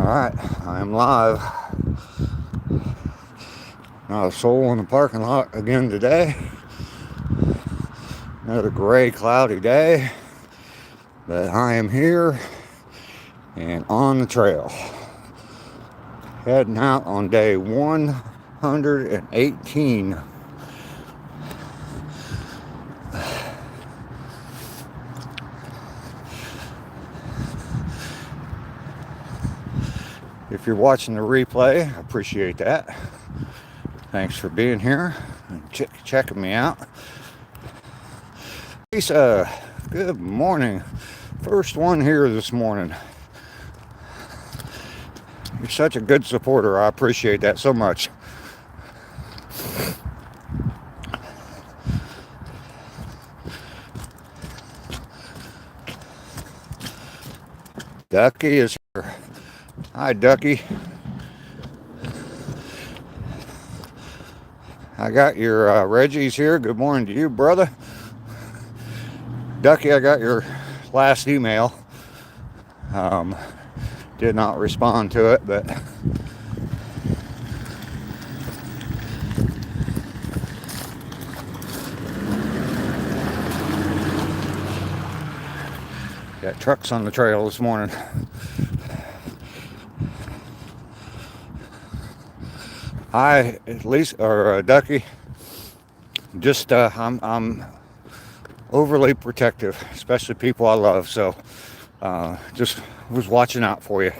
Alright, I am live. Not a soul in the parking lot again today. Another gray, cloudy day. But I am here and on the trail. Heading out on day 118. If you're watching the replay, I appreciate that. Thanks for being here and checking me out. Lisa, good morning. First one here this morning. You're such a good supporter. I appreciate that so much. Ducky is here. Hi, Ducky. I got your Reggie's here. Good morning to you, brother. Ducky, I got your last email. Did not respond to it, but got trucks on the trail this morning. Ducky, just I'm overly protective, especially people I love. So just was watching out for you.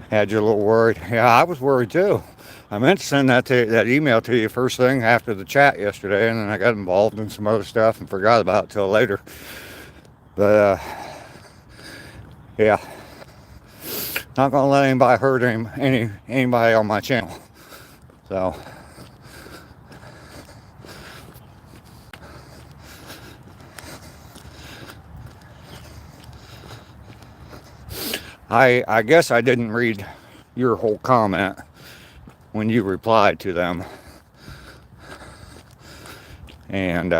Had you a little worried? Yeah, I was worried too. I meant to send that email to you first thing after the chat yesterday, and then I got involved in some other stuff and forgot about it till later. But yeah. Not gonna let anybody hurt anybody on my channel. So I guess I didn't read your whole comment when you replied to them. And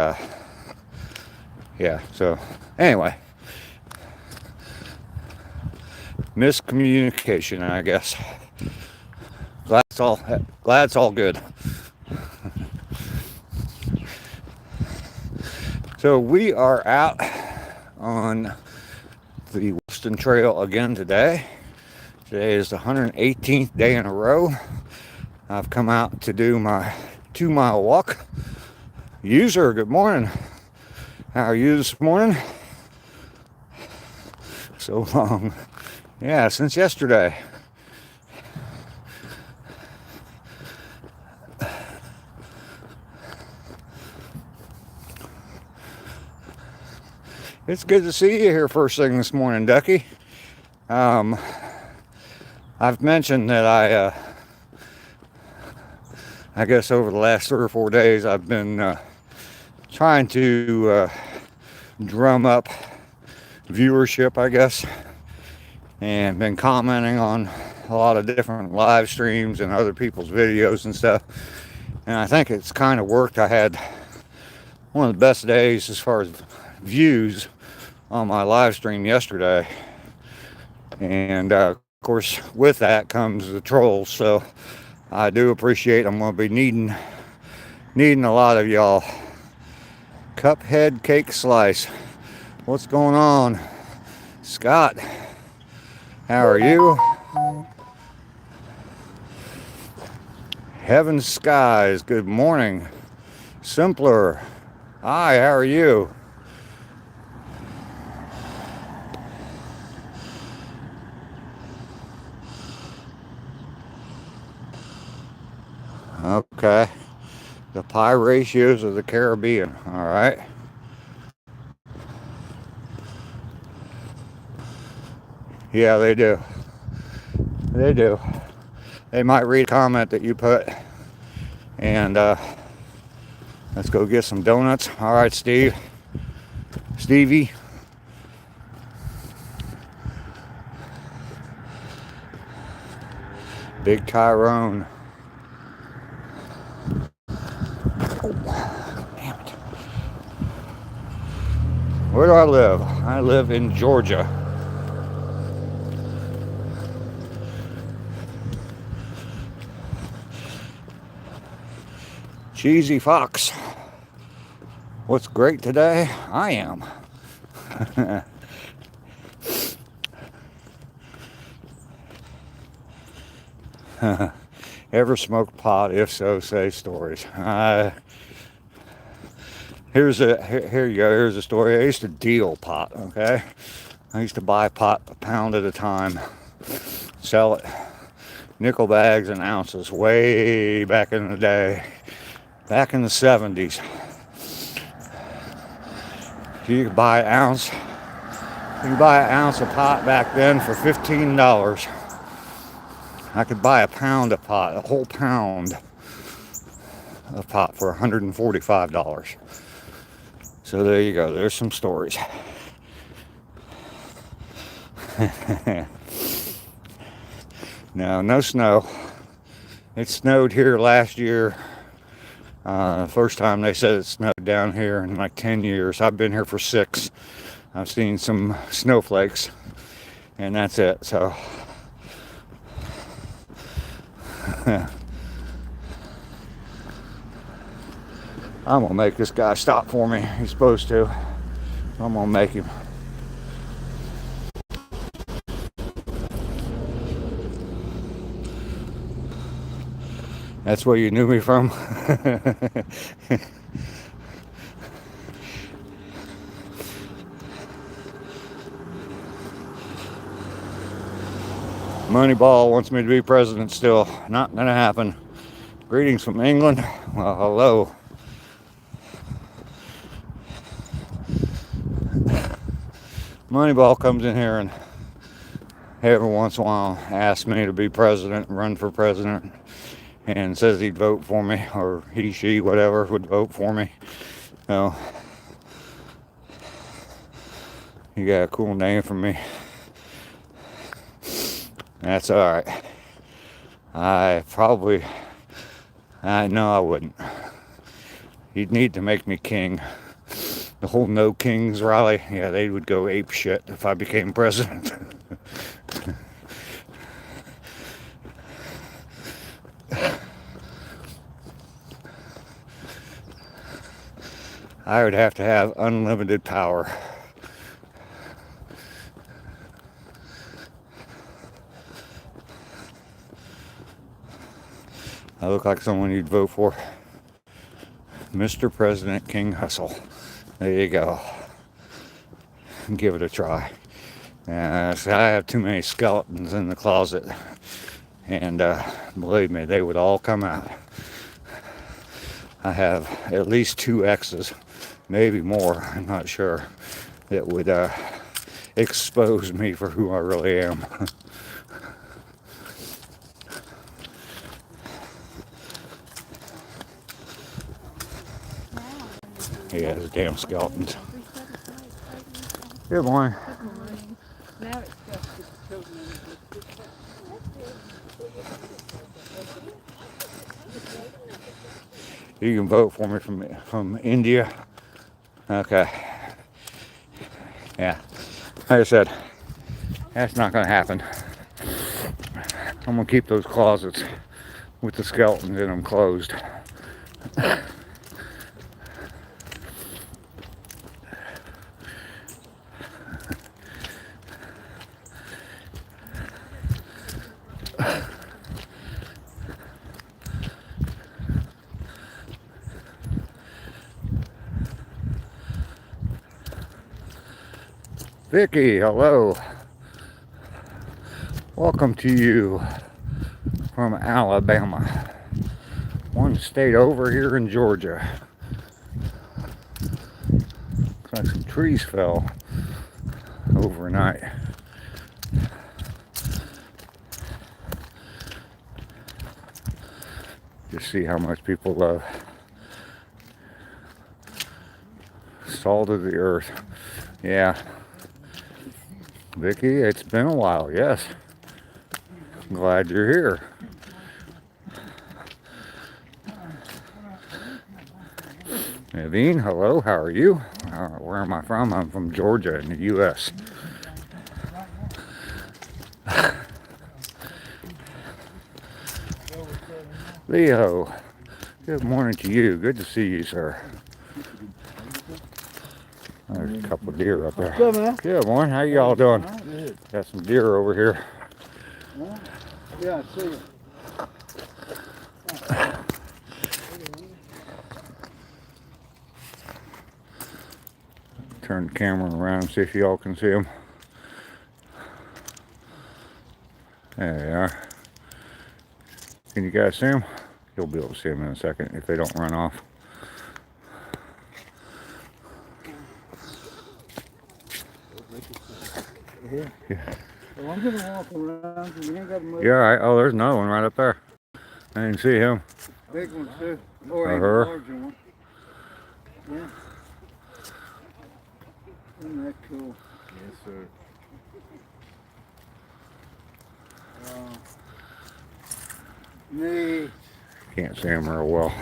yeah, so anyway. Miscommunication, I guess. Glad it's all good. So we are out on the Western Trail again today. Today is the 118th day in a row. I've come out to do my 2-mile walk. User, good morning. How are you this morning? So long. Yeah, since yesterday. It's good to see you here first thing this morning, Ducky. I've mentioned that I guess over the last 3 or 4 days I've been trying to drum up viewership, I guess, and been commenting on a lot of different live streams and other people's videos and stuff, and I think it's kind of worked. I had one of the best days as far as views on my live stream yesterday, and of course with that comes the trolls, so I do appreciate. I'm going to be needing a lot of y'all. Cuphead Cake Slice, what's going on? Scott, how are you? Heaven Skies, good morning. Simpler, hi, how are you? Okay, the pie ratios of the Caribbean, all right. Yeah, they do. They do. They might read a comment that you put. And let's go get some donuts. All right, Stevie. Big Tyrone. Oh, damn it. Where do I live? I live in Georgia. Cheesy Fox. What's great today? I am. Ever smoked pot? If so, say stories. Here you go. Here's a story. I used to deal pot. Okay, I used to buy pot a pound at a time, sell it nickel bags and ounces way back in the day, back in the 70s. You could buy an ounce. You could buy an ounce of pot back then for $15. I could buy a pound of pot, a whole pound of pot for $145. So there you go. There's some stories. No snow. It snowed here last year. First time they said it snowed down here in like 10 years. I've been here for 6. I've seen some snowflakes, and that's it. So I'm gonna make this guy stop for me. He's supposed to. I'm gonna make him. That's where you knew me from. Moneyball wants me to be president still. Not gonna happen. Greetings from England. Well, hello. Moneyball comes in here and every once in a while asks me to be president, run for president, and says he'd vote for me, or he, she, whatever, would vote for me. So, you got a cool name for me. That's alright. I know I wouldn't. You'd need to make me king. The whole No Kings rally, yeah, they would go ape shit if I became president. I would have to have unlimited power. I look like someone you'd vote for. Mr. President King Hustle. There you go. Give it a try. So I have too many skeletons in the closet. And believe me, they would all come out. I have at least 2 exes, maybe more, I'm not sure, that would expose me for who I really am. Yeah, those damn skeletons. Good morning. Good morning. Now it's just the children. You can vote for me from India. Okay. Yeah. Like I said, that's not going to happen. I'm going to keep those closets with the skeletons in them closed. Vicky, hello. Welcome to you from Alabama. One state over here in Georgia. Looks like some trees fell overnight. Just see how much people love salt of the earth. Yeah. Vicky, it's been a while, yes. I'm glad you're here. Naveen, hello, how are you? Where am I from? I'm from Georgia in the U.S. Leo, Good morning to you. Good to see you, sir. There's a couple of deer up there. Good, man. Good morning. How y'all doing? Good. Got some deer over here. Yeah, I see it. Turn the camera around and see if y'all can see them. There they are. Can you guys see them? You'll be able to see them in a second if they don't run off. Yeah. Well, I'm gonna walk around because we ain't got much. Yeah, all right. Oh, there's another one right up there. I didn't see him. Big ones too. Or Uh-huh. even larger one. Yeah. Isn't that cool? Yes, sir. Neat. Can't see him real well.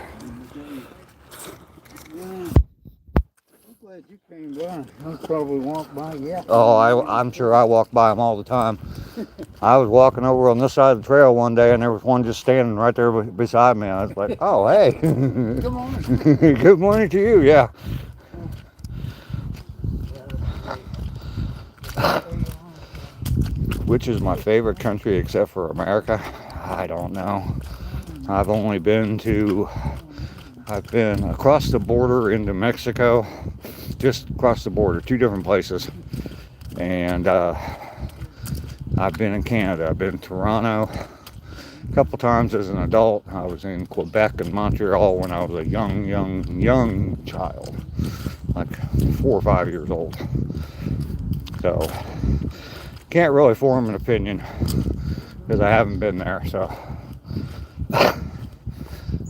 Yeah. I'm glad you came by. I probably walked by. Yeah. Oh, I'm sure I walk by them all the time. I was walking over on this side of the trail one day, and there was one just standing right there beside me. I was like, "Oh, hey, Good morning. good morning to you." Yeah. Which is my favorite country except for America? I don't know. I've been across the border into Mexico, just across the border, 2 different places. And I've been in Canada. I've been in Toronto a couple times as an adult. I was in Quebec and Montreal when I was a young child, like 4 or 5 years old. So can't really form an opinion because I haven't been there. So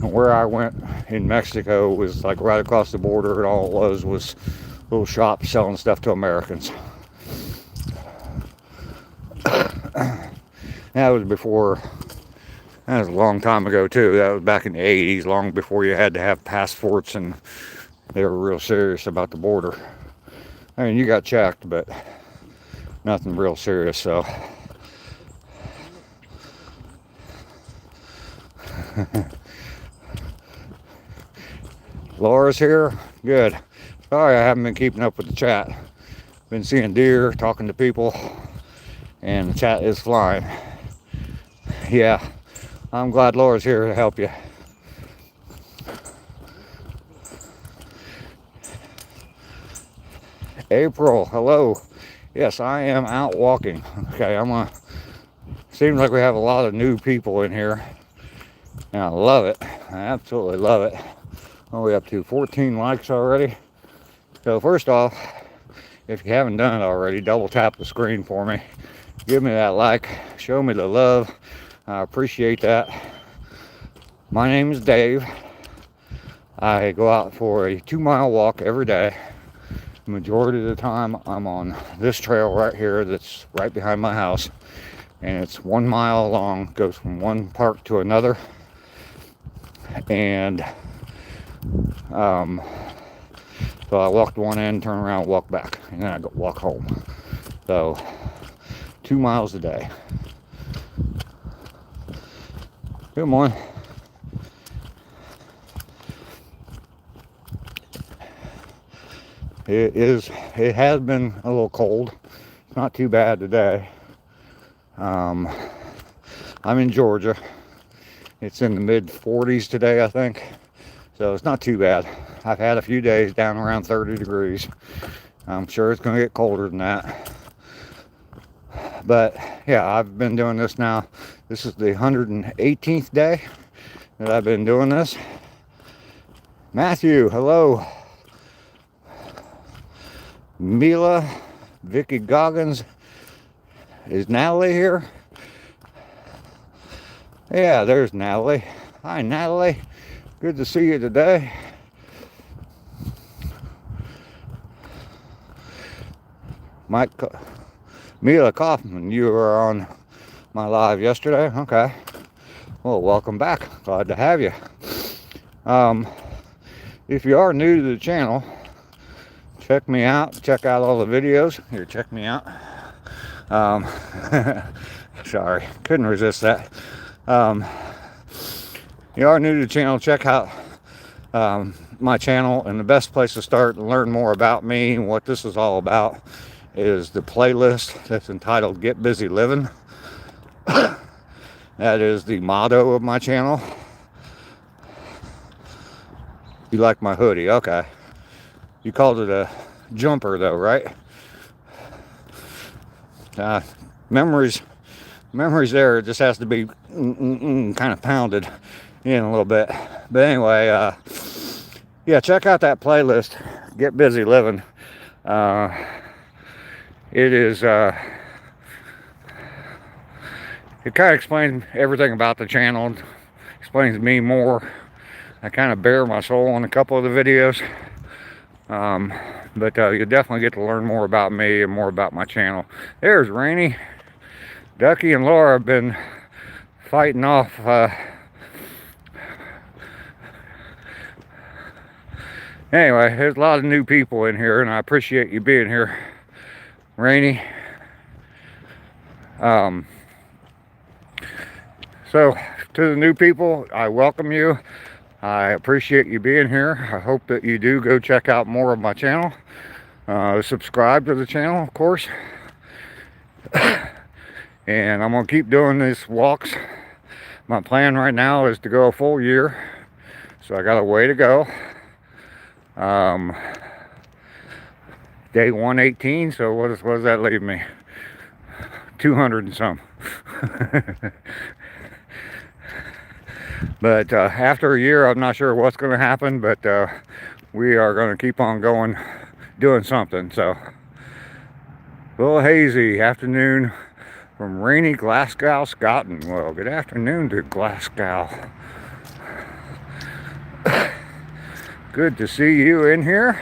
and where I went in Mexico was like right across the border, and all it was little shops selling stuff to Americans. That was a long time ago too. That was back in the 80s, long before you had to have passports, and they were real serious about the border. I mean, you got checked, but nothing real serious. So Laura's here. Good. Sorry I haven't been keeping up with the chat. Been seeing deer, talking to people, and the chat is flying. Yeah, I'm glad Laura's here to help you. April, hello. Yes, I am out walking. Okay, seems like we have a lot of new people in here. And I love it. I absolutely love it. What are we up to? 14 likes already. So first off, if you haven't done it already, double tap the screen for me. Give me that like. Show me the love. I appreciate that. My name is Dave. I go out for a 2-mile walk every day. The majority of the time I'm on this trail right here that's right behind my house. And it's 1 mile long, goes from one park to another. And so I walk to one end, turn around, walk back, and then I go walk home. So 2 miles a day. Good morning. It has been a little cold. It's not too bad today. I'm in Georgia. It's in the mid 40s today, I think. So it's not too bad. I've had a few days down around 30 degrees. I'm sure it's going to get colder than that. But yeah, I've been doing this now. This is the 118th day that I've been doing this. Matthew, hello. Mila, Vicky Goggins. Is Natalie here? Yeah, there's Natalie. Hi, Natalie. Good to see you today. Mila Kaufman, you were on my live yesterday. Okay. Well, welcome back. Glad to have you. If you are new to the channel, check me out. Check out all the videos. Here, check me out. Sorry, couldn't resist that. You are new to the channel, check out my channel, and the best place to start and learn more about me and what this is all about is the playlist that's entitled Get Busy Living. That is the motto of my channel. You like my hoodie? Okay. You called it a jumper though, right? Memories there. It just has to be kind of pounded in a little bit. But anyway, yeah, check out that playlist, Get Busy Living. It is, it kind of explains everything about the channel, explains me more. I kind of bare my soul on a couple of the videos. But you'll definitely get to learn more about me and more about my channel. There's Rainy. Ducky and Laura have been fighting off anyway, there's a lot of new people in here, and I appreciate you being here, Rainy. So to the new people, I welcome you. I appreciate you being here. I hope that you do go check out more of my channel. Subscribe to the channel, of course. And I'm going to keep doing these walks. My plan right now is to go a full year. So I got a way to go. Day 118, so what does that leave me? 200 and some. But after a year, I'm not sure what's going to happen, but we are going to keep on going, doing something. So, a little hazy afternoon from rainy Glasgow, Scotland. Well, good afternoon to Glasgow. Good to see you in here.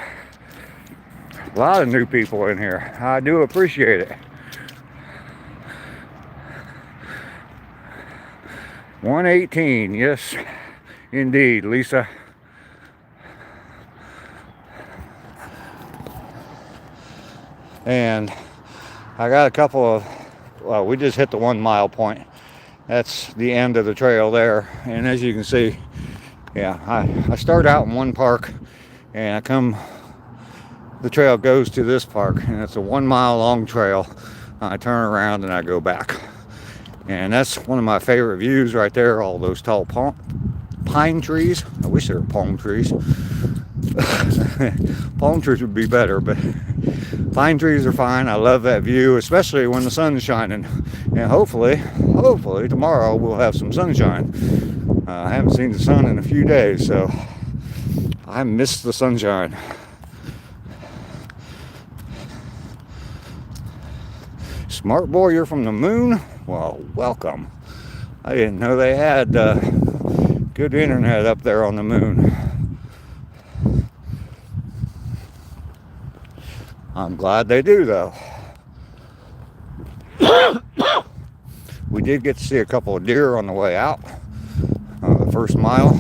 A lot of new people in here. I do appreciate it. 118, yes, indeed, Lisa. And I got a couple of, well, we just hit the 1 mile point. That's the end of the trail there. And as you can see, yeah, I start out in one park and I come, the trail goes to this park, and it's a 1 mile long trail. I turn around and I go back. And that's one of my favorite views right there, all those tall pine trees. I wish they were palm trees. Palm trees would be better, but pine trees are fine. I love that view, especially when the sun is shining. And hopefully tomorrow we'll have some sunshine. I haven't seen the sun in a few days, so I miss the sunshine. Smart boy, you're from the moon? Well, welcome. I didn't know they had good internet up there on the moon. I'm glad they do, though. We did get to see a couple of deer on the way out. The first mile.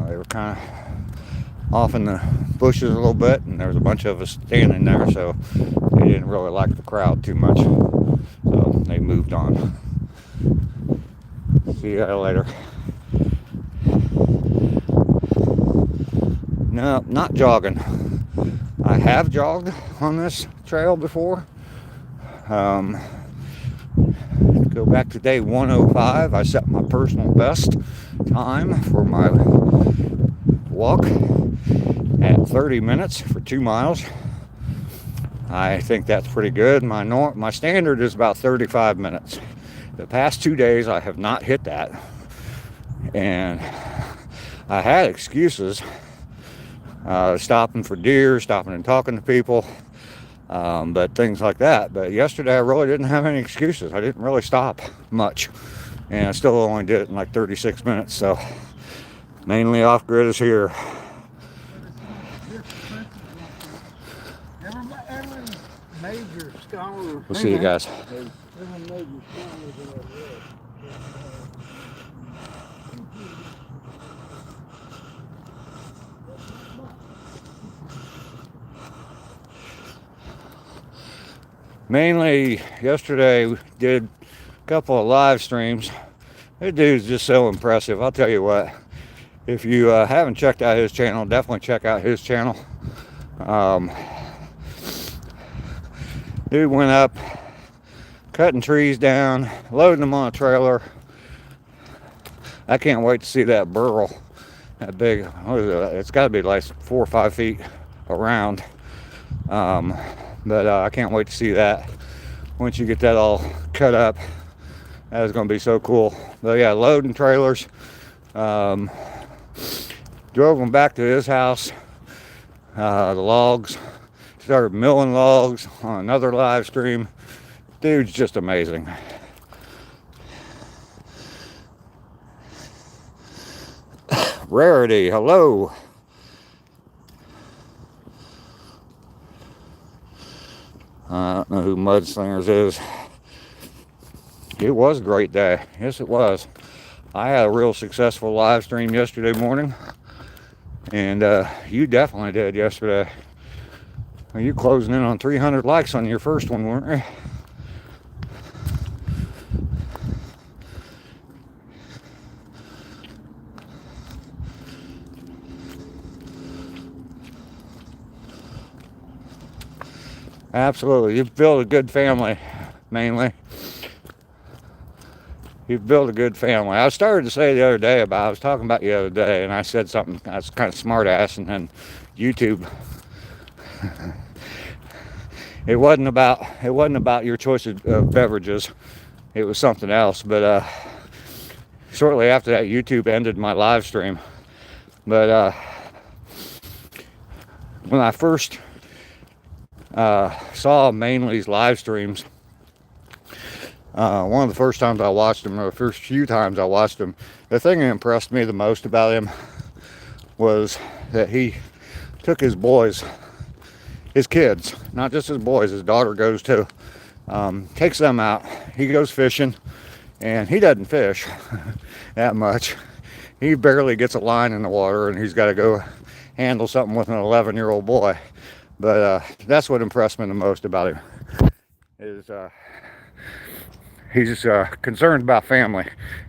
They were kind of off in the bushes a little bit, and there was a bunch of us standing there, so they didn't really like the crowd too much. So they moved on. See you later. No, not jogging. I have jogged on this trail before. Go back to day 105. I set my personal best time for my walk at 30 minutes for 2 miles. I think that's pretty good. My standard is about 35 minutes. The past 2 days I have not hit that, and I had excuses, stopping for deer, stopping and talking to people, but things like that. But yesterday I really didn't have any excuses. I didn't really stop much, and I still only did it in like 36 minutes. So mainly off-grid is here. Every major scholar. We'll see you guys. Every major scholar that I've read. Mainly yesterday we did a couple of live streams. That dude's just so impressive. I'll tell you what, If you haven't checked out his channel, definitely check out his channel. Dude went up, cutting trees down, loading them on a trailer. I can't wait to see that burl. That big, what is it? It's got to be like 4 or 5 feet around. But I can't wait to see that. Once you get that all cut up, that is going to be so cool. But yeah, loading trailers. Drove them back to his house. The logs. Started milling logs on another live stream. Dude's just amazing. Rarity, hello. I don't know who Mudslingers is. It was a great day. Yes, it was. I had a real successful live stream yesterday morning. And you definitely did yesterday. You closing in on 300 likes on your first one, weren't you? Absolutely. You've built a good family, mainly. You've built a good family. I started to say the other day I was talking about you the other day, and I said something that's kind of smart ass, and then YouTube. It wasn't about your choice of beverages. It was something else. But shortly after that, YouTube ended my live stream. But when I first saw Mainly's live streams, one of the first times I watched him, or the first few times I watched him, the thing that impressed me the most about him was that he took his boys, his kids, not just his boys, his daughter goes too, takes them out. He goes fishing, and he doesn't fish that much. He barely gets a line in the water, and he's got to go handle something with an 11-year-old boy. But that's what impressed me the most about him, is he's concerned about family,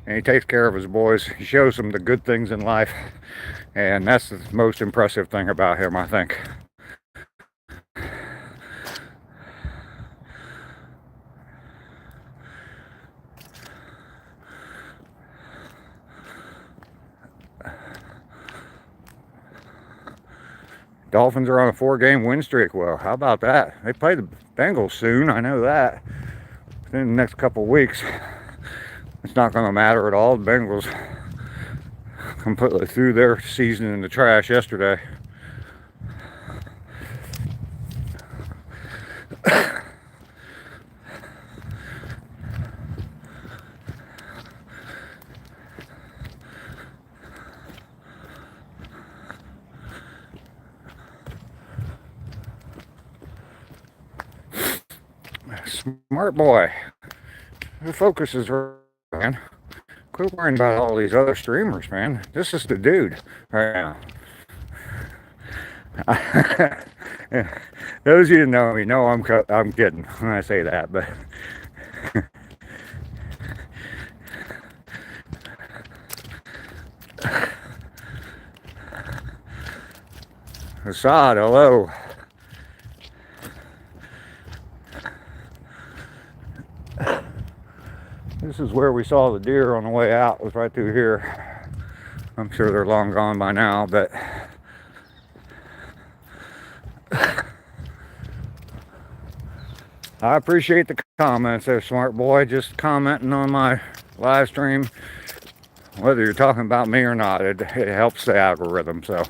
and he takes care of his boys. He shows them the good things in life, and that's the most impressive thing about him, I think. Dolphins are on a 4-game win streak. Well, how about that? They play the Bengals soon, I know that. In the next couple of weeks, it's not going to matter at all. The Bengals completely threw their season in the trash yesterday. Smart boy. The focus is right, man. Quit worrying about all these other streamers, man. This is the dude right now. Those of you that know me know I'm kidding when I say that, but Assad, hello. This is where we saw the deer on the way out, was right through here. I'm sure they're long gone by now, but I appreciate the comments there, smart boy. Just commenting on my live stream, whether you're talking about me or not, it helps the algorithm. So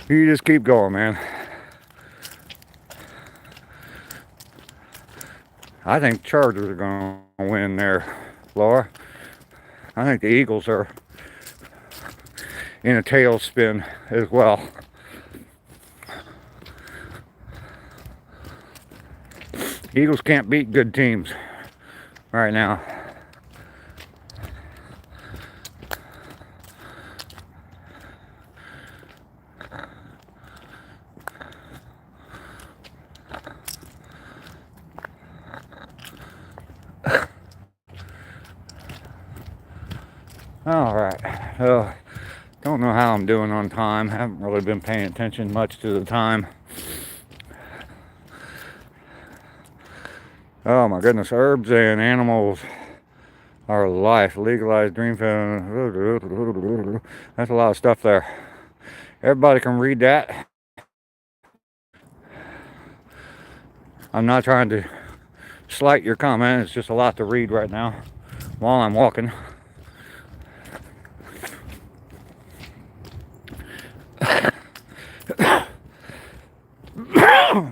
you just keep going, man. I think Chargers are going to win there, Laura. I think the Eagles are in a tailspin as well. Eagles can't beat good teams right now. All right, so don't know how I'm doing on time. Haven't really been paying attention much to the time. Oh my goodness, herbs and animals are life. Legalized dream film. That's a lot of stuff there. Everybody can read that. I'm not trying to slight your comment. It's just a lot to read right now while I'm walking.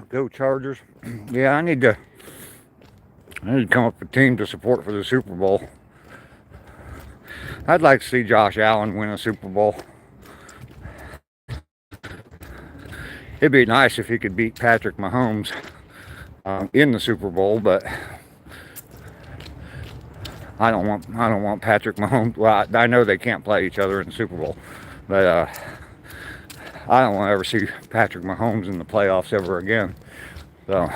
Go Chargers. Yeah, I need to come up with a team to support for the Super Bowl. I'd like to see Josh Allen win a Super Bowl. It'd be nice if he could beat Patrick Mahomes in the Super Bowl, but I don't want Patrick Mahomes. Well, I know they can't play each other in the Super Bowl, but I don't want to ever see Patrick Mahomes in the playoffs ever again. So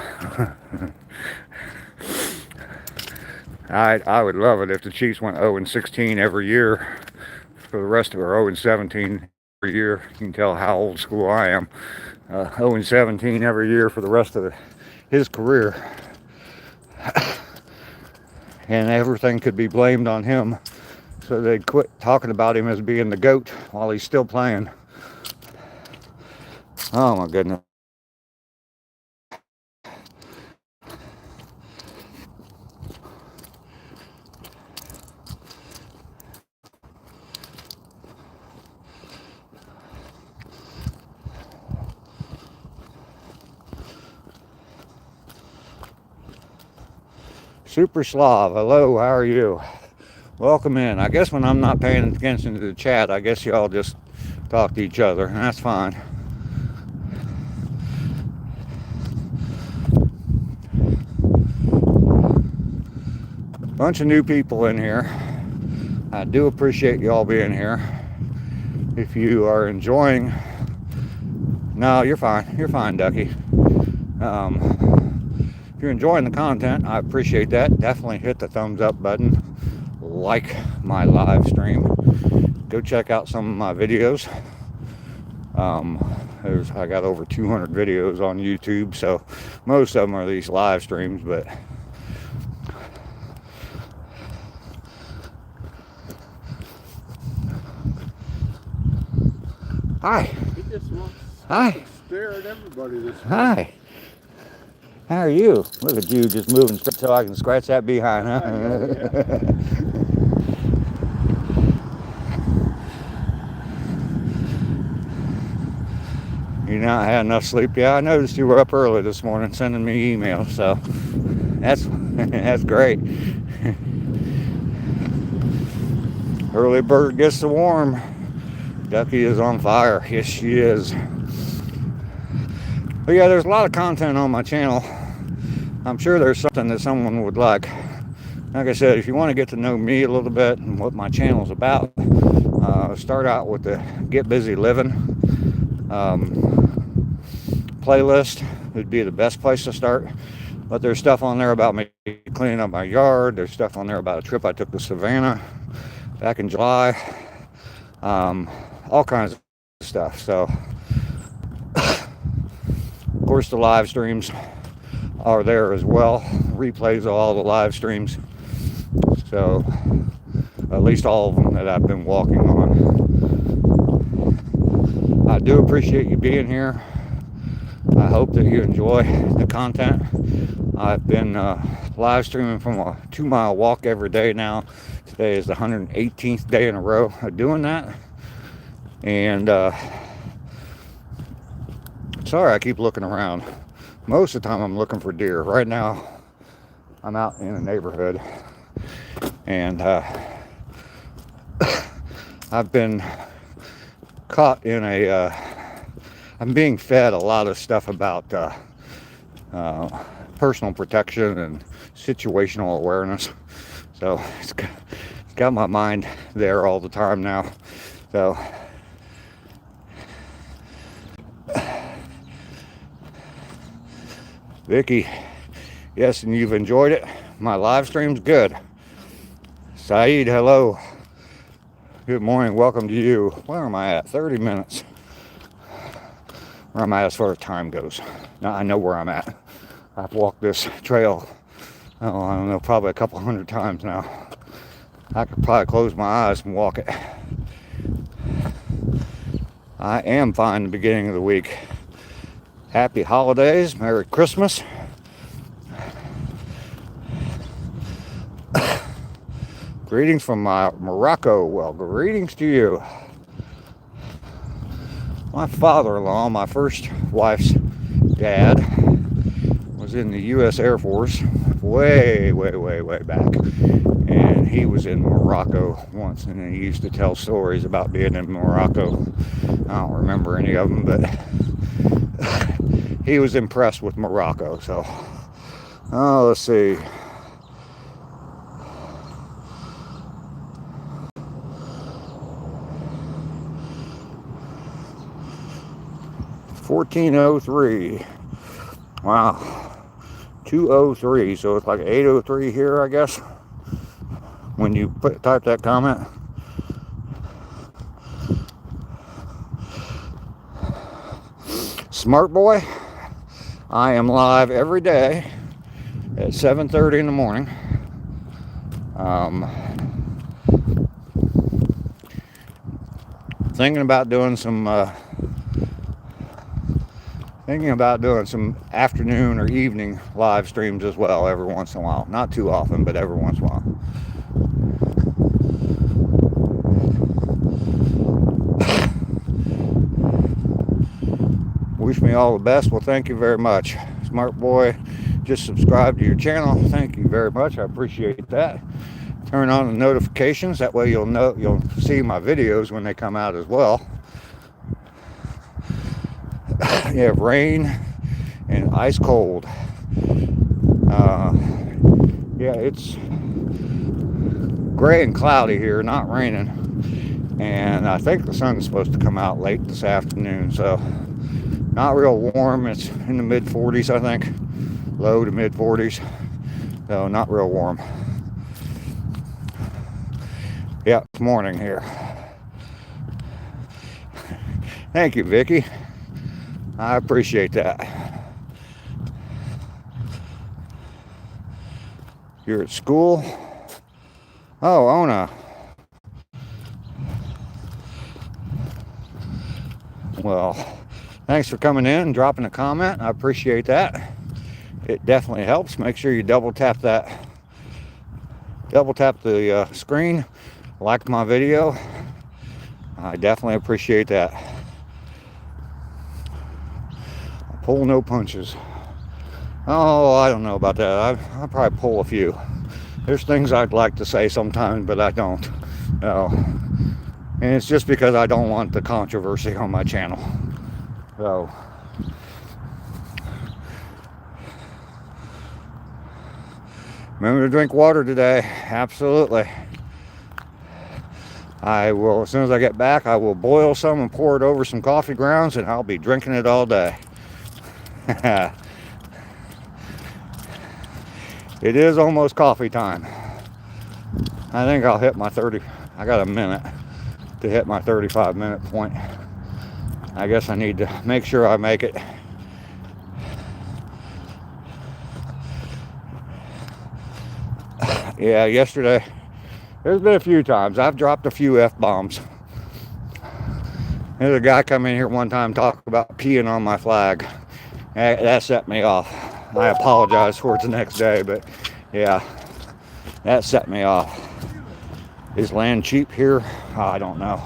I would love it if the Chiefs went 0-16 every year for the rest of, or 0-17 every year. You can tell how old school I am. 0-17 every year for the rest of his career. And everything could be blamed on him, so they'd quit talking about him as being the GOAT while he's still playing. Oh my goodness. Super Slav, hello, how are you? Welcome in. I guess when I'm not paying attention to the chat, I guess y'all just talk to each other, and that's fine. Bunch of new people in here. I do appreciate y'all being here. If you are enjoying... No, you're fine. You're fine, Ducky. If you're enjoying the content, I appreciate that. Definitely hit the thumbs up button. Like my live stream. Go check out some of my videos. I got over 200 videos on YouTube, so most of them are these live streams, but hi. He just wants Hi. to stare at everybody this morning. Hi. How are you? Look at you just moving so I can scratch that behind, huh? Yeah. You not had enough sleep? Yeah, I noticed you were up early this morning sending me emails, so that's great. Early bird gets the worm. Ducky is on fire. Yes, she is. But yeah, there's a lot of content on my channel. I'm sure there's something that someone would like. Like I said, if you want to get to know me a little bit and what my channel's about, start out with the Get Busy Living playlist. Would be the best place to start. But there's stuff on there about me cleaning up my yard. There's stuff on there about a trip I took to Savannah back in July. All kinds of stuff. So, of course, the live streams are there as well. Replays of all the live streams. So, at least all of them that I've been walking on. I do appreciate you being here. I hope that you enjoy the content. I've been live streaming from a 2-mile walk every day now. Today is the 118th day in a row of doing that. And sorry, I keep looking around. Most of the time I'm looking for deer. Right now I'm out in a neighborhood, and I've been caught in a I'm being fed a lot of stuff about personal protection and situational awareness. So it's got my mind there all the time now. So Vicky, yes, and you've enjoyed it. My live stream's good. Saeed, hello. Good morning. Welcome to you. Where am I at? 30 minutes. Where am I as far as time goes? Now I know where I'm at. I've walked this trail, oh, I don't know, probably a couple hundred times now. I could probably close my eyes and walk it. I am fine the beginning of the week. Happy holidays. Merry Christmas. Greetings from Morocco. Well, greetings to you. My father-in-law, my first wife's dad, was in the U.S. Air Force way back. And he was in Morocco once, and he used to tell stories about being in Morocco. I don't remember any of them, but he was impressed with Morocco. So, let's see. 1403. Wow. 203. So it's like 803 here, I guess, when you type that comment. Smart boy, I am live every day at 7:30 in the morning. Thinking about doing some afternoon or evening live streams as well every once in a while. Not too often, but every once in a while. Wish me all the best. Well, thank you very much. Smart boy, just subscribe to your channel. Thank you very much. I appreciate that. Turn on the notifications. That way you'll see my videos when they come out as well. You have rain and ice cold. Yeah, it's gray and cloudy here, not raining. And I think the sun's supposed to come out late this afternoon, so not real warm. It's in the mid 40s, I think. Low to mid 40s. So not real warm. Yeah, it's morning here. Thank you, Vicky. I appreciate that. You're at school? Oh, Ona. Well, thanks for coming in and dropping a comment. I appreciate that. It definitely helps. Make sure you double tap the screen. Like my video. I definitely appreciate that. Pull no punches. Oh, I don't know about that. I probably pull a few. There's things I'd like to say sometimes, but I don't. No. And it's just because I don't want the controversy on my channel. So. Remember to drink water today. Absolutely. I will, as soon as I get back, I will boil some and pour it over some coffee grounds, and I'll be drinking it all day. It is almost coffee time. I think I'll hit my 30. I got a minute to hit my 35-minute point. I guess I need to make sure I make it. Yeah, yesterday, there's been a few times I've dropped a few F-bombs. There's a guy come in here one time talk about peeing on my flag. That set me off. I apologize for it the next day, but yeah, that set me off. Is land cheap here? I don't know.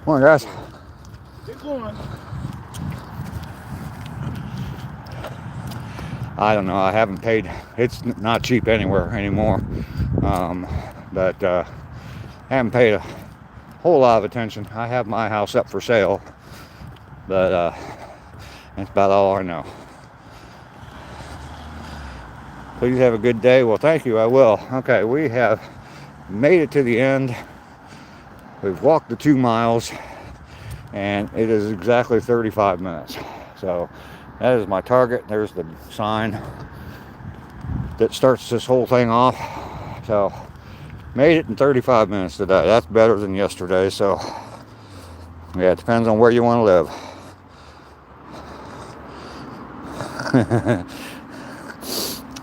Come on, guys. Keep going. I don't know. I haven't paid. It's not cheap anywhere anymore. But I haven't paid a whole lot of attention. I have my house up for sale, but that's about all I know. Please have a good day. Well, thank you. I will. Okay, we have made it to the end. We've walked the 2 miles, and it is exactly 35 minutes. So that is my target. There's the sign that starts this whole thing off. So Made it in 35 minutes today. That's better than yesterday, so yeah, it depends on where you want to live.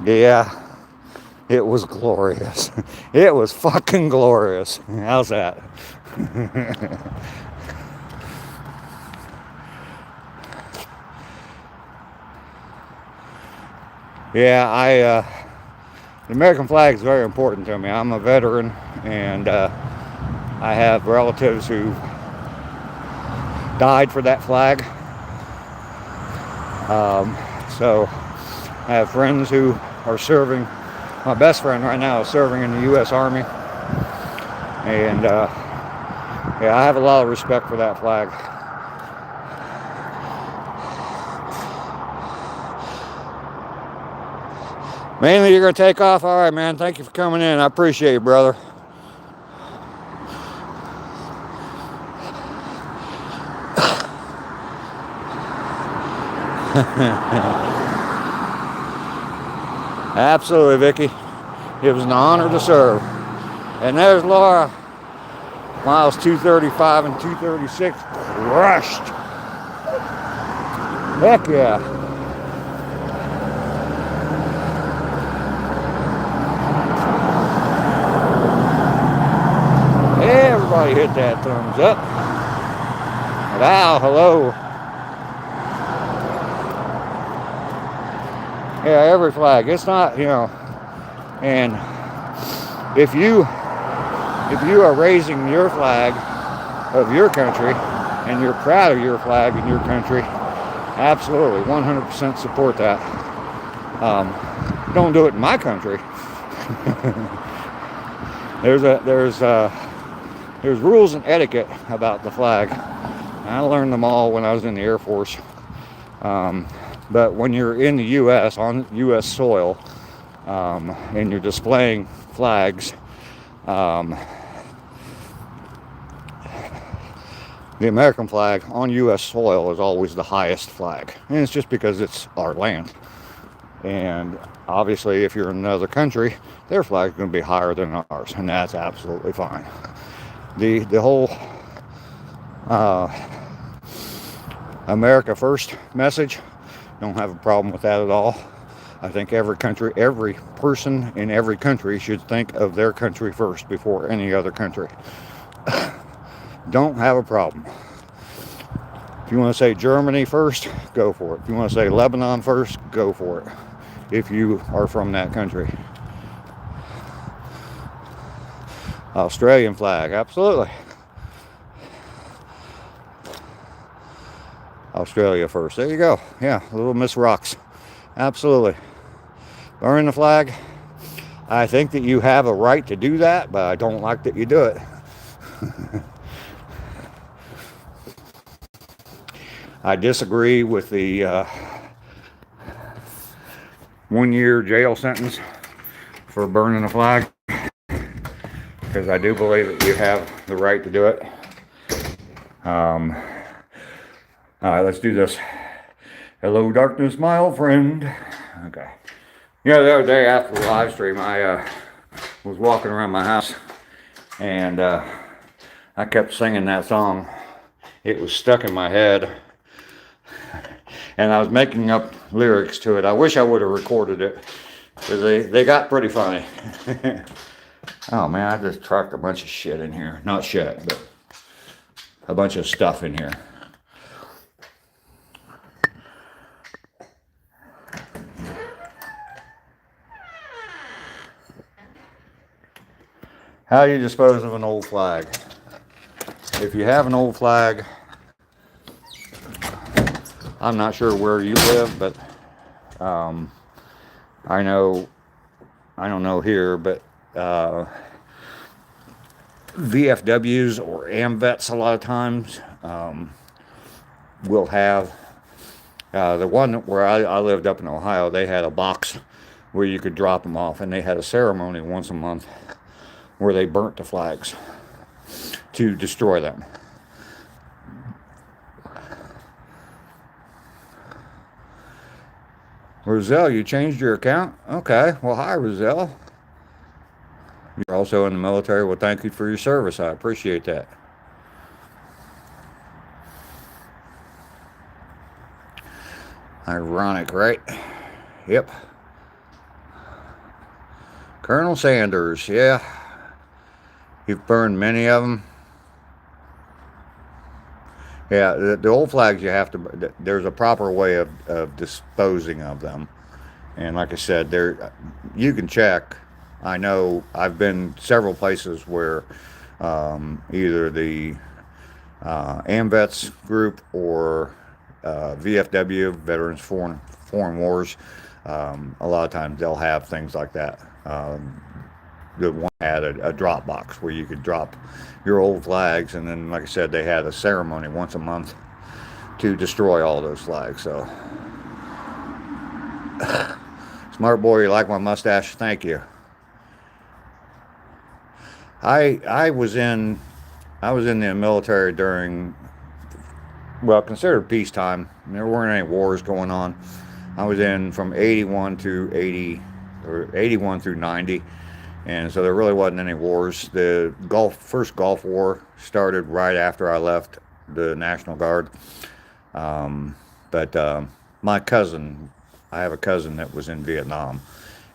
Yeah, it was glorious. It was fucking glorious. How's that? Yeah, the American flag is very important to me. I'm a veteran, and I have relatives who died for that flag. So I have friends who are serving. My best friend right now is serving in the U.S. Army, and yeah, I have a lot of respect for that flag. Mainly, you're gonna take off. All right, man. Thank you for coming in. I appreciate you, brother. Absolutely, Vicky. It was an honor to serve. And there's Laura. Miles 235 and 236 crushed. Heck yeah. Everybody hit that thumbs up. Wow, hello. Yeah, every flag. It's not, and if you are raising your flag of your country and you're proud of your flag in your country, absolutely 100% support that. Don't do it in my country. There's rules and etiquette about the flag. I learned them all when I was in the Air Force. But when you're in the U.S., on U.S. soil, and you're displaying flags, the American flag on U.S. soil is always the highest flag. And it's just because it's our land. And obviously, if you're in another country, their flag is going to be higher than ours. And that's absolutely fine. The whole America First message, don't have a problem with that at all. I think every person in every country should think of their country first before any other country. Don't have a problem. If you want to say Germany first, go for it. If you want to say Lebanon first, go for it. If you are from that country. Australian flag, absolutely. Australia first. There you go. Yeah, little Miss Rocks. Absolutely. Burning the flag. I think that you have a right to do that, but I don't like that you do it. I disagree with the 1-year jail sentence for burning a flag, because I do believe that you have the right to do it. All right, let's do this. Hello, darkness, my old friend. Okay. Yeah, the other day after the live stream, I was walking around my house, and I kept singing that song. It was stuck in my head, and I was making up lyrics to it. I wish I would have recorded it, because they got pretty funny. Oh man, I just trucked a bunch of shit in here. Not shit, but a bunch of stuff in here. How do you dispose of an old flag? If you have an old flag, I'm not sure where you live, but I don't know here, but VFWs or AMVETs a lot of times will have, the one where I lived up in Ohio, they had a box where you could drop them off, and they had a ceremony once a month where they burnt the flags to destroy them. Roselle, you changed your account? Okay, well, hi, Roselle. You're also in the military, well, thank you for your service. I appreciate that. Ironic, right? Yep. Colonel Sanders, yeah. You've burned many of them. Yeah, the old flags, you have to, there's a proper way of disposing of them. And like I said, there, you can check. I know I've been several places where either the AMVETS group or VFW, Veterans Foreign Wars, a lot of times they'll have things like that. The one had a drop box where you could drop your old flags, and then, like I said, they had a ceremony once a month to destroy all those flags. So, smart boy, you like my mustache? Thank you. I was in the military during, well, considered peacetime. There weren't any wars going on. I was in from 81 to 80, or 81 through 90. And so there really wasn't any wars. The first Gulf War started right after I left the National Guard. But my cousin, I have a cousin that was in Vietnam,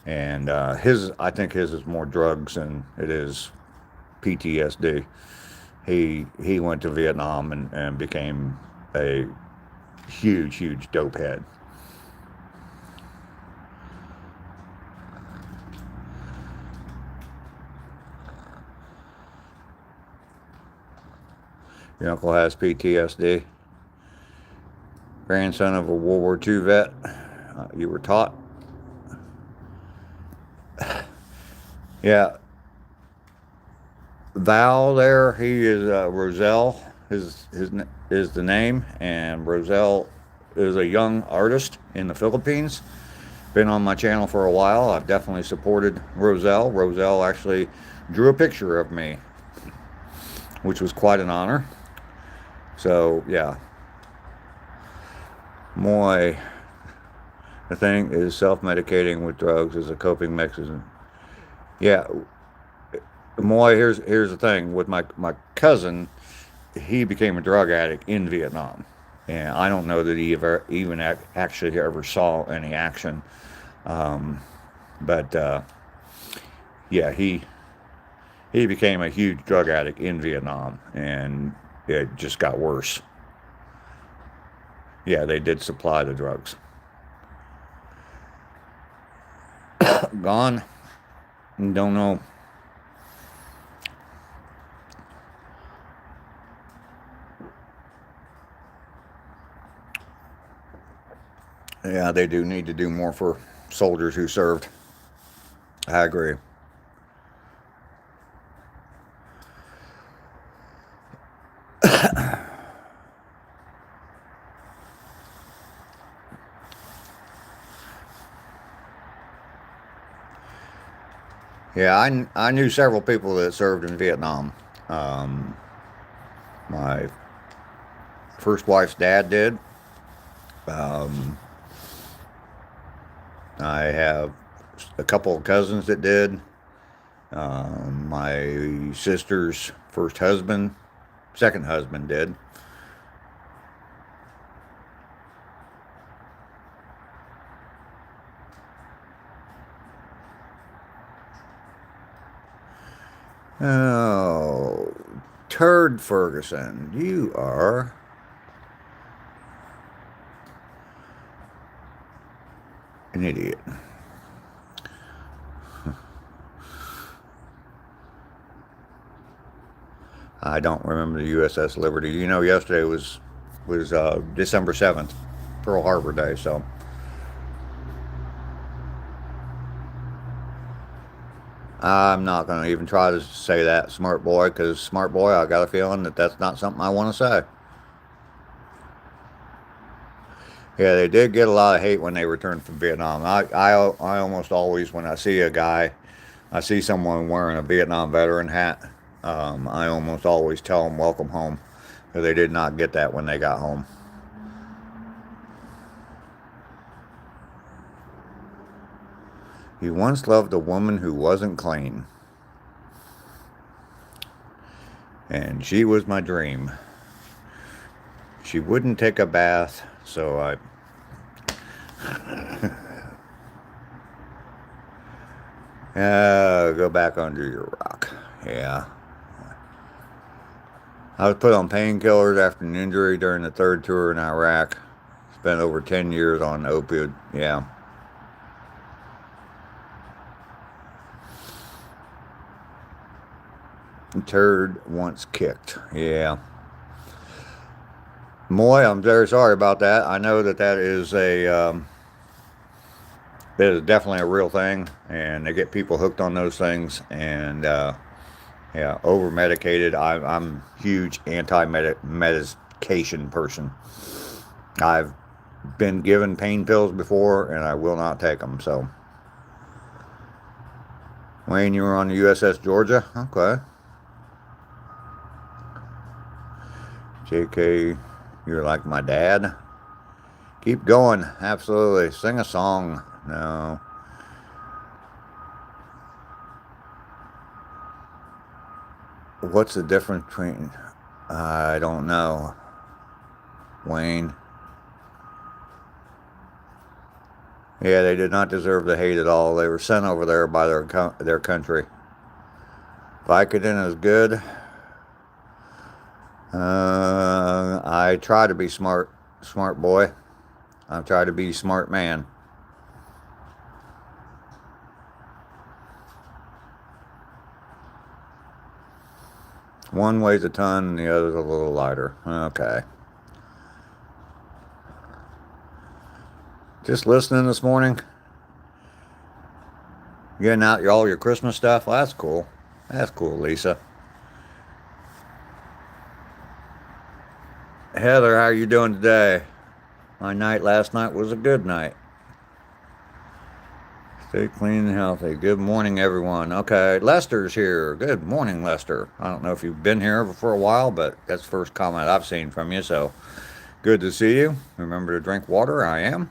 and I think his is more drugs than it is PTSD. He went to Vietnam and became a huge dope head. Your uncle has PTSD. Grandson of a World War II vet. You were taught. Yeah. Val there, he is Roselle is the name, and Roselle is a young artist in the Philippines. Been on my channel for a while. I've definitely supported Roselle. Roselle actually drew a picture of me, which was quite an honor. So, yeah. The thing is self-medicating with drugs is a coping mechanism. Yeah. Moy, here's the thing. With my cousin, he became a drug addict in Vietnam. And I don't know that he actually ever saw any action. But yeah, he became a huge drug addict in Vietnam, and it just got worse. Yeah, they did supply the drugs. Gone? Don't know. Yeah, they do need to do more for soldiers who served. I agree. Yeah, I knew several people that served in Vietnam. My first wife's dad did. I have a couple of cousins that did. My sister's second husband did. Oh, Turd Ferguson, you are an idiot. I don't remember the USS Liberty. You know, yesterday was December 7th, Pearl Harbor Day, so. I'm not going to even try to say that, smart boy, because smart boy, I got a feeling that that's not something I want to say. Yeah, they did get a lot of hate when they returned from Vietnam. I almost always, when I see someone wearing a Vietnam veteran hat, I almost always tell them welcome home, because they did not get that when they got home. He once loved a woman who wasn't clean. And she was my dream. She wouldn't take a bath, so I go back under your rock. Yeah. I was put on painkillers after an injury during the third tour in Iraq. Spent over 10 years on opioid. Yeah. Turd once kicked. Yeah. Moy, I'm very sorry about that. I know that is it is definitely a real thing, and they get people hooked on those things, and yeah, over medicated. I'm huge anti-medication person. I've been given pain pills before, and I will not take them. So, Wayne, you were on the USS Georgia. Okay. JK, you're like my dad. Keep going. Absolutely. Sing a song. No. What's the difference between... I don't know. Wayne. Yeah, they did not deserve the hate at all. They were sent over there by their country. Vicodin is good. I try to be smart boy. I try to be smart man. One weighs a ton and the other's a little lighter. Okay. Just listening this morning. Getting out all your Christmas stuff. Well, that's cool. That's cool, Lisa. Heather, how are you doing today? My night last night was a good night. Stay clean and healthy. Good morning, everyone. Okay, Lester's here. Good morning, Lester. I don't know if you've been here for a while, but that's the first comment I've seen from you, so good to see you. Remember to drink water. I am.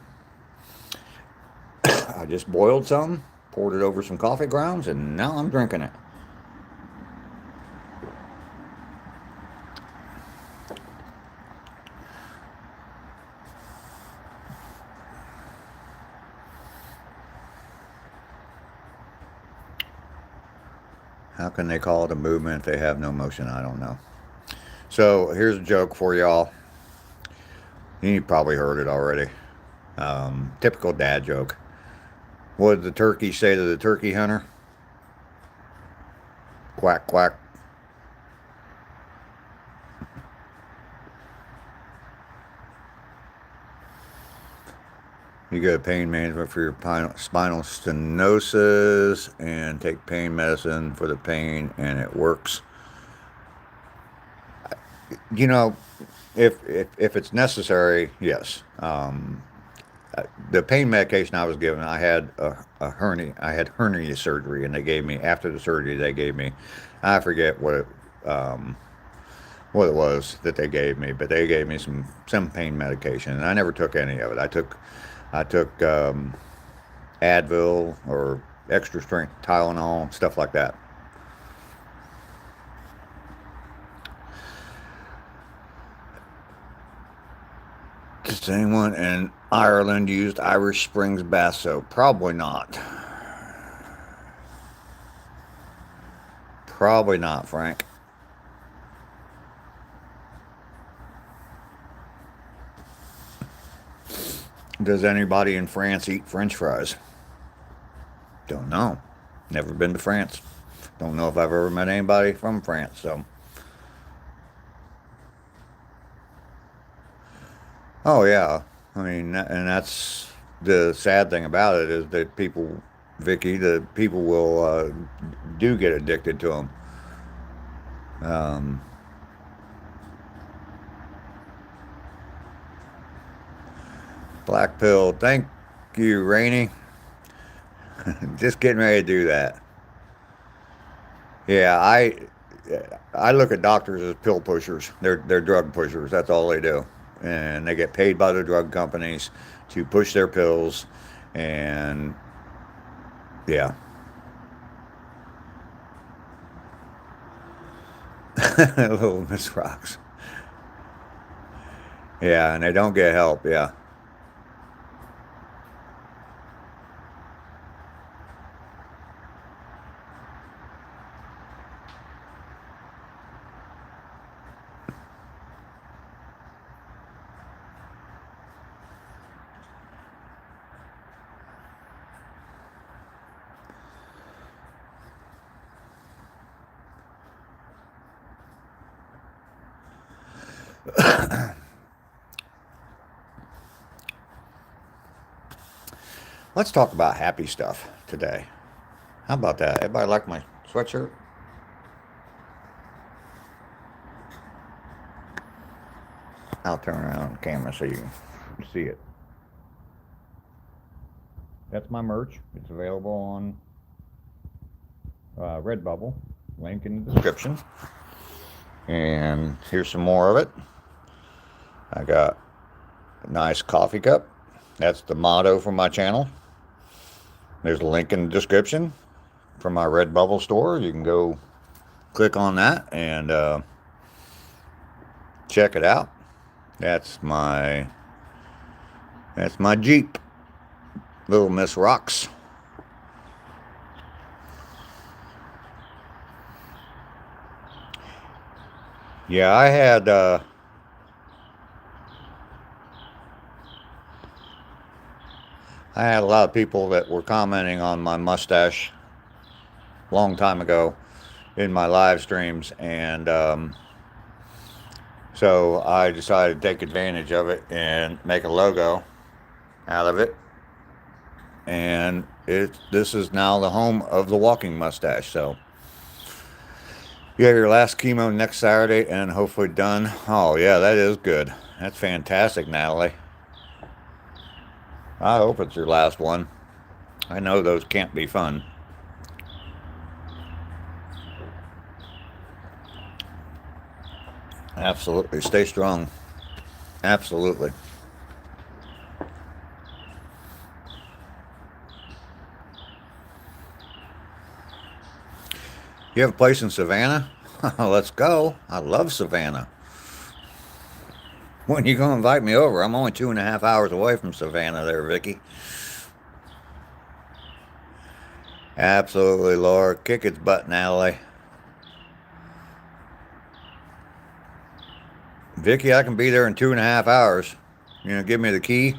I just boiled some, poured it over some coffee grounds, and now I'm drinking it. How can they call it a movement if they have no motion? I don't know. So here's a joke for y'all. You probably heard it already. Typical dad joke. What did the turkey say to the turkey hunter? Quack, quack. You go to pain management for your spinal stenosis and take pain medicine for the pain, and it works. You know, if it's necessary, yes. The pain medication I was given, I had a hernia. I had hernia surgery, and they gave me, after the surgery, they gave me, I forget what it was that they gave me, but they gave me some pain medication, and I never took any of it. I took Advil or extra strength Tylenol, stuff like that. Does anyone in Ireland used Irish Springs bath soap? Probably not. Probably not, Frank. Does anybody in France eat French fries? Don't know. Never been to France. Don't know if I've ever met anybody from France, so. Oh, yeah. I mean, and that's the sad thing about it, is that people, Vicky, the people will do get addicted to them. Black pill. Thank you, Rainey. Just getting ready to do that. Yeah, I look at doctors as pill pushers. They're drug pushers. That's all they do. And they get paid by the drug companies to push their pills, and yeah. Little Miss Rocks. Yeah, and they don't get help, yeah. Let's talk about happy stuff today. How about that? Everybody like my sweatshirt? I'll turn around on the camera so you can see it. That's my merch. It's available on Redbubble. Link in the description. And here's some more of it. I got a nice coffee cup. That's the motto for my channel. There's a link in the description for my Redbubble store. You can go click on that and check it out. That's my Jeep, Little Miss Rocks. Yeah, I had a lot of people that were commenting on my mustache a long time ago in my live streams, and so I decided to take advantage of it and make a logo out of it. And this is now the home of the walking mustache. So you have your last chemo next Saturday and hopefully done. Oh yeah, that is good. That's fantastic, Natalie. I hope it's your last one. I know those can't be fun. Absolutely. Stay strong. Absolutely. You have a place in Savannah? Let's go. I love Savannah. When you gonna invite me over? I'm only 2.5 hours away from Savannah there, Vicky. Absolutely, Laura. Kick its butt, Natalie. Vicky, I can be there in 2.5 hours. You know, give me the key.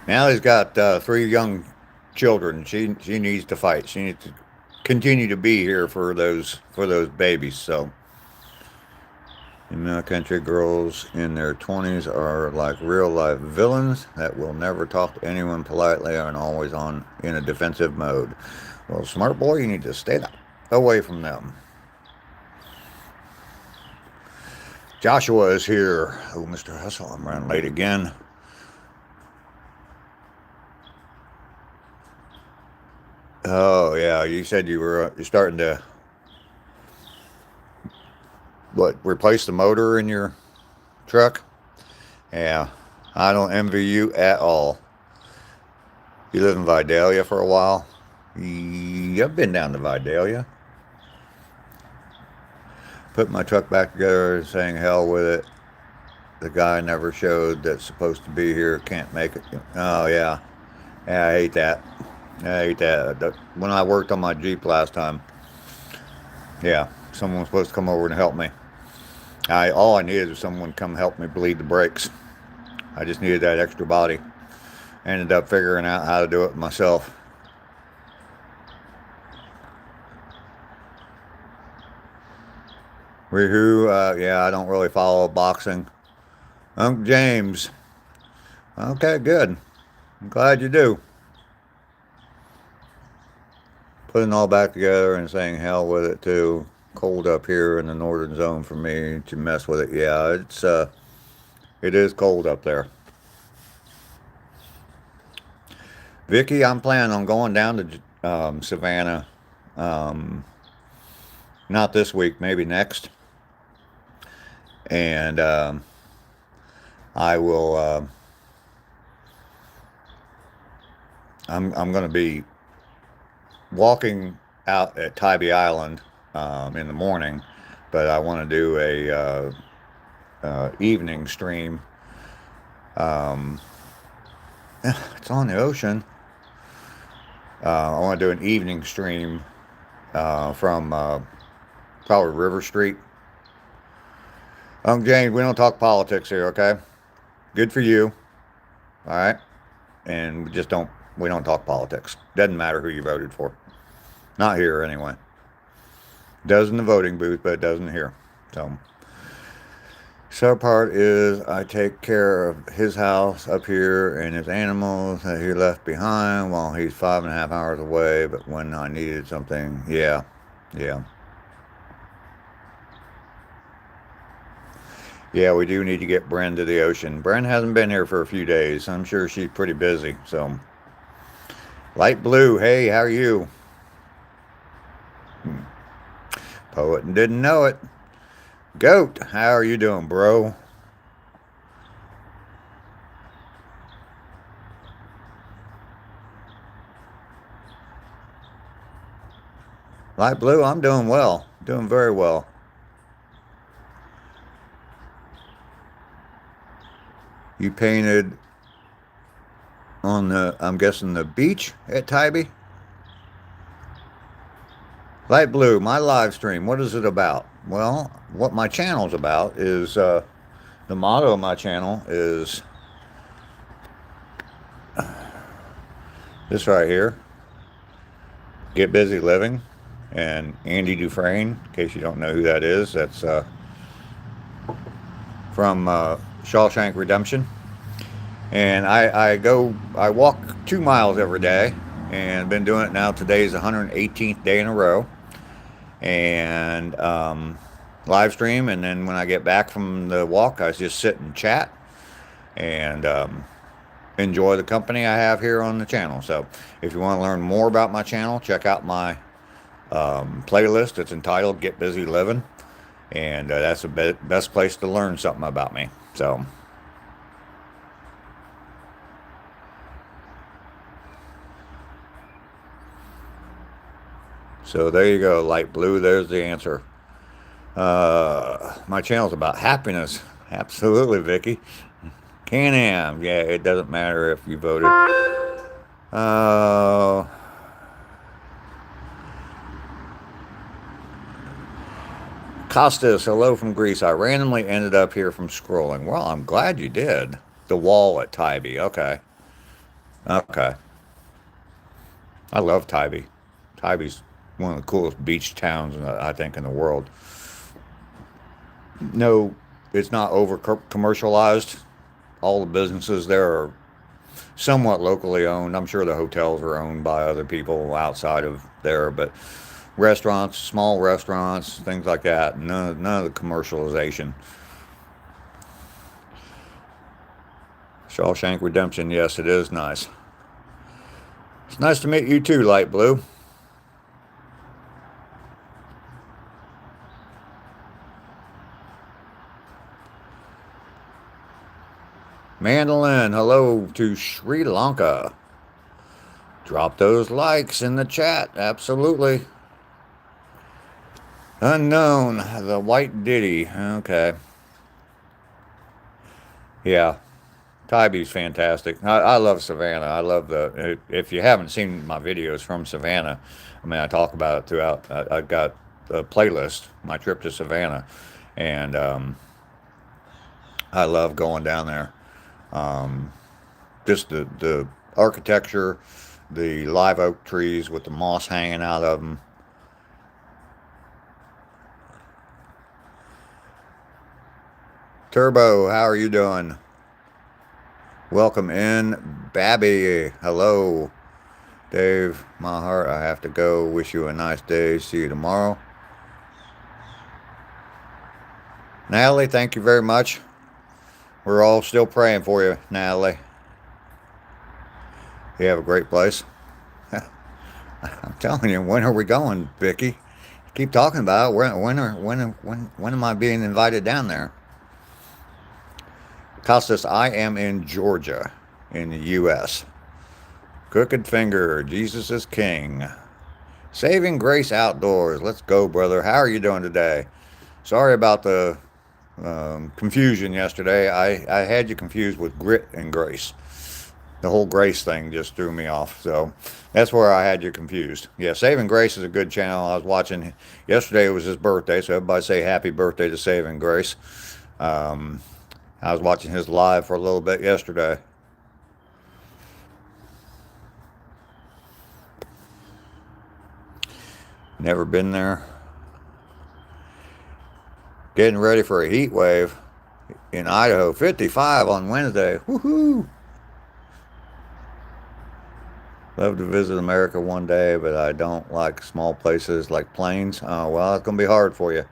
Natalie's got 3 young children. She needs to fight. She needs to continue to be here for those babies. So, country girls in their 20s are like real life villains that will never talk to anyone politely and always in a defensive mode. Well, smart boy, you need to stay away from them. Joshua is here. Oh, Mr. Hustle, I'm running late again. Oh yeah, you said you're starting to replace the motor in your truck? Yeah, I don't envy you at all. You live in Vidalia for a while? Yeah, I've been down to Vidalia. Put my truck back together, saying hell with it. The guy never showed that's supposed to be here, can't make it. Oh yeah, I hate that. I hate that. When I worked on my Jeep last time, yeah, someone was supposed to come over and help me. All I needed was someone to come help me bleed the brakes. I just needed that extra body. Ended up figuring out how to do it myself. Woohoo! Yeah, I don't really follow boxing. Uncle James. Okay, good. I'm glad you do. Putting it all back together and saying hell with it too. Cold up here in the northern zone for me to mess with it. Yeah, it is cold up there. Vicky, I'm planning on going down to Savannah. Not this week, maybe next. And I will, I'm going to be walking out at Tybee Island in the morning, but I want to do a evening stream. Um, it's on the ocean. I want to do an evening stream from probably River Street. James, we don't talk politics here, okay? Good for you, all right? And we don't talk politics. Doesn't matter who you voted for. Not here, anyway. Does in the voting booth, but it doesn't here. So part is I take care of his house up here and his animals that he left behind while he's 5.5 hours away. But when I needed something, yeah. Yeah, we do need to get Bren to the ocean. Bren hasn't been here for a few days. I'm sure she's pretty busy. So, Light Blue, hey, how are you? Poet and didn't know it. Goat, how are you doing, bro? Light Blue, I'm doing well. Doing very well. You painted on the, I'm guessing, the beach at Tybee? Light Blue, my live stream, what is it about? Well, what my channel's about is, the motto of my channel is this right here. Get busy living. And Andy Dufresne, in case you don't know who that is, that's from Shawshank Redemption. And I walk 2 miles every day, and been doing it now. Today's the 118th day in a row. And live stream, and then when I get back from the walk, I just sit and chat and enjoy the company I have here on the channel. So if you want to learn more about my channel, check out my playlist. It's entitled Get Busy Living, and that's the best place to learn something about me. So there you go, Light Blue. There's the answer. My channel's about happiness. Absolutely, Vicky. Can-Am. Yeah, it doesn't matter if you voted. Costas, hello from Greece. I randomly ended up here from scrolling. Well, I'm glad you did. The wall at Tybee. Okay. I love Tybee. Tybee's one of the coolest beach towns, I think, in the world. No, it's not over commercialized. All the businesses there are somewhat locally owned. I'm sure the hotels are owned by other people outside of there, but restaurants, small restaurants, things like that. None of the commercialization. Shawshank Redemption, yes, it is nice. It's nice to meet you too, Light Blue. Mandolin, hello to Sri Lanka. Drop those likes in the chat, absolutely. Unknown, the White Ditty, okay. Yeah, Tybee's fantastic. I love Savannah. I love if you haven't seen my videos from Savannah, I mean, I talk about it throughout. I've got a playlist, my trip to Savannah, and I love going down there. Just the architecture, the live oak trees with the moss hanging out of them. Turbo, how are you doing? Welcome in. Babby, hello. Dave, my heart, I have to go. Wish you a nice day. See you tomorrow. Natalie, thank you very much. We're all still praying for you, Natalie. You have a great place. I'm telling you, when are we going, Vicky? Keep talking about it. When am I being invited down there? Costas, I am in Georgia, in the U.S. Crooked Finger, Jesus is King. Saving Grace Outdoors. Let's go, brother. How are you doing today? Sorry about the confusion yesterday. I had you confused with Grit and Grace. The whole Grace thing just threw me off. So that's where I had you confused. Yeah, Saving Grace is a good channel. I was watching yesterday. It was his birthday, so everybody say happy birthday to Saving Grace. I was watching his live for a little bit yesterday. Never been there. Getting ready for a heat wave in Idaho. 55 on Wednesday. Woohoo! Love to visit America one day, but I don't like small places like plains. Oh, well, it's going to be hard for you.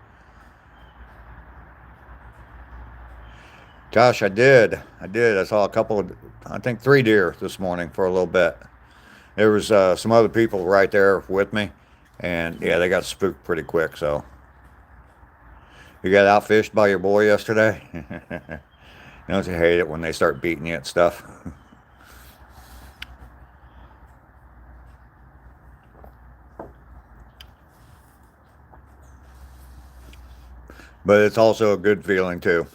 Josh, I did. I saw a couple of, I think 3 deer this morning for a little bit. There was some other people right there with me, and yeah, they got spooked pretty quick, so. You got outfished by your boy yesterday? Don't you hate it when they start beating you at stuff? But it's also a good feeling too.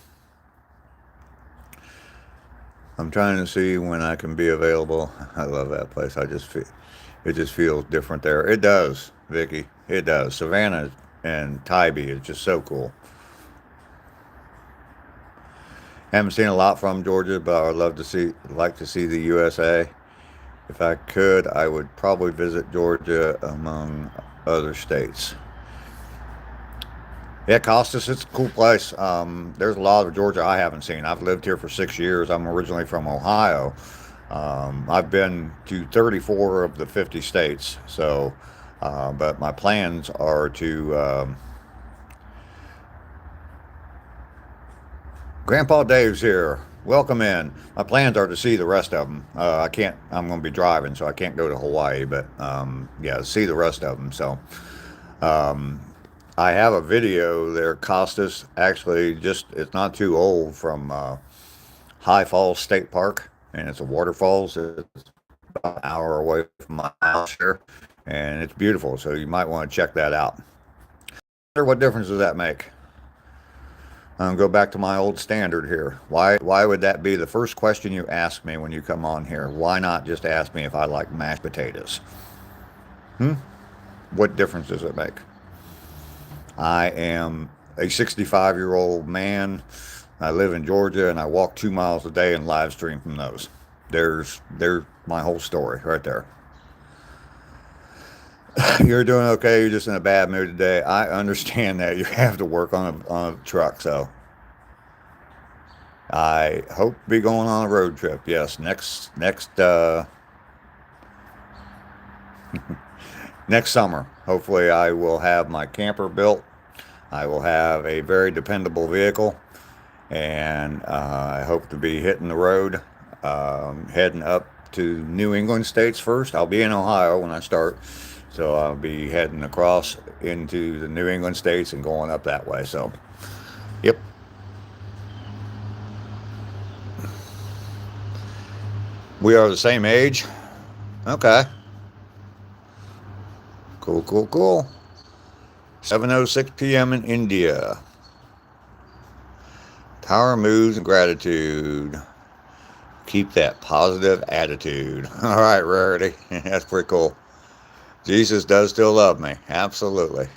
I'm trying to see when I can be available. I love that place. I just feel it just feels different there. It does, Vicky. It does. Savannah and Tybee is just so cool. Haven't seen a lot from Georgia, but I would like to see the USA. If I could, I would probably visit Georgia among other states. Yeah, Costas, it's a cool place. There's a lot of Georgia I haven't seen. I've lived here for 6 years. I'm originally from Ohio. I've been to 34 of the 50 states. So, but my plans are to. Grandpa Dave's here. Welcome in. My plans are to see the rest of them. I can't. I'm going to be driving, so I can't go to Hawaii. But yeah, see the rest of them. So. I have a video there, Costas, actually it's not too old, from High Falls State Park, and it's a waterfalls. It's about an hour away from my house here, and it's beautiful, so you might want to check that out. What difference does that make? Go back to my old standard here. Why would that be the first question you ask me when you come on here? Why not just ask me if I like mashed potatoes? What difference does it make? I am a 65-year-old man. I live in Georgia, and I walk 2 miles a day and live stream from those. There's my whole story right there. You're doing okay. You're just in a bad mood today. I understand that. You have to work on a truck, so I hope to be going on a road trip. Yes, next next summer. Hopefully, I will have my camper built. I will have a very dependable vehicle, and I hope to be hitting the road, heading up to New England states first. I'll be in Ohio when I start, so I'll be heading across into the New England states and going up that way. So, yep. We are the same age. Okay. Cool. 7:06 p.m. in India. Power moves and gratitude. Keep that positive attitude. All right, Rarity. That's pretty cool. Jesus does still love me. Absolutely.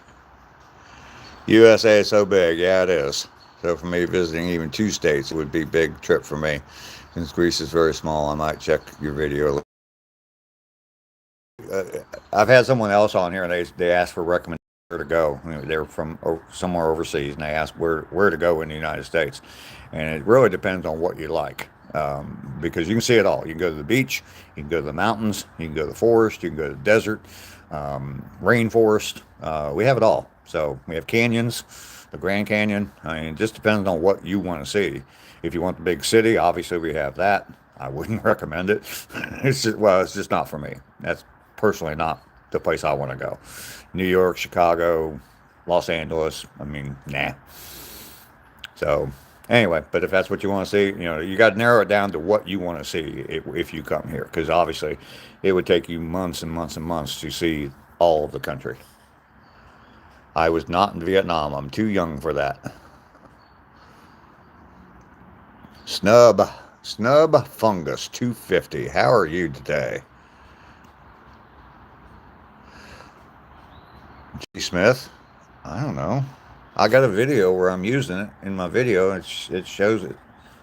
USA is so big. Yeah, it is. So for me, visiting even 2 states would be a big trip for me. Since Greece is very small, I might check your video. I've had someone else on here, and they asked for recommendations where to go. They're from somewhere overseas, and they asked where to go in the United States. And it really depends on what you like, because you can see it all. You can go to the beach, you can go to the mountains, you can go to the forest, you can go to the desert, rainforest. We have it all. So we have canyons, the Grand Canyon. I mean, it just depends on what you want to see. If you want the big city, obviously we have that. I wouldn't recommend it. It's just not for me. That's personally not the place I want to go. New York, Chicago, Los Angeles. I mean, nah. So Anyway, but if that's what you want to see, you got to narrow it down to what you want to see if you come here, because obviously it would take you months and months and months to see all of the country. I was not in Vietnam. I'm too young for that. Snub Fungus 250. How are you today? G. Smith? I don't know. I got a video where I'm using it in my video. It shows it.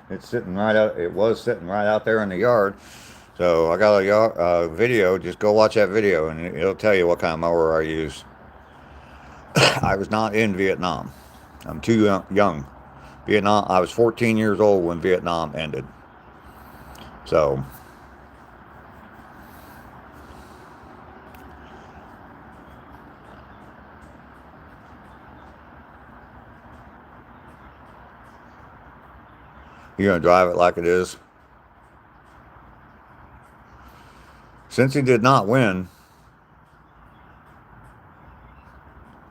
It's sitting right out. It was sitting right out there in the yard. So I got a video. Just go watch that video, and it'll tell you what kind of mower I use. I was not in Vietnam. I'm too young. Vietnam. I was 14 years old when Vietnam ended. So. You're going to drive it like it is. Since he did not win,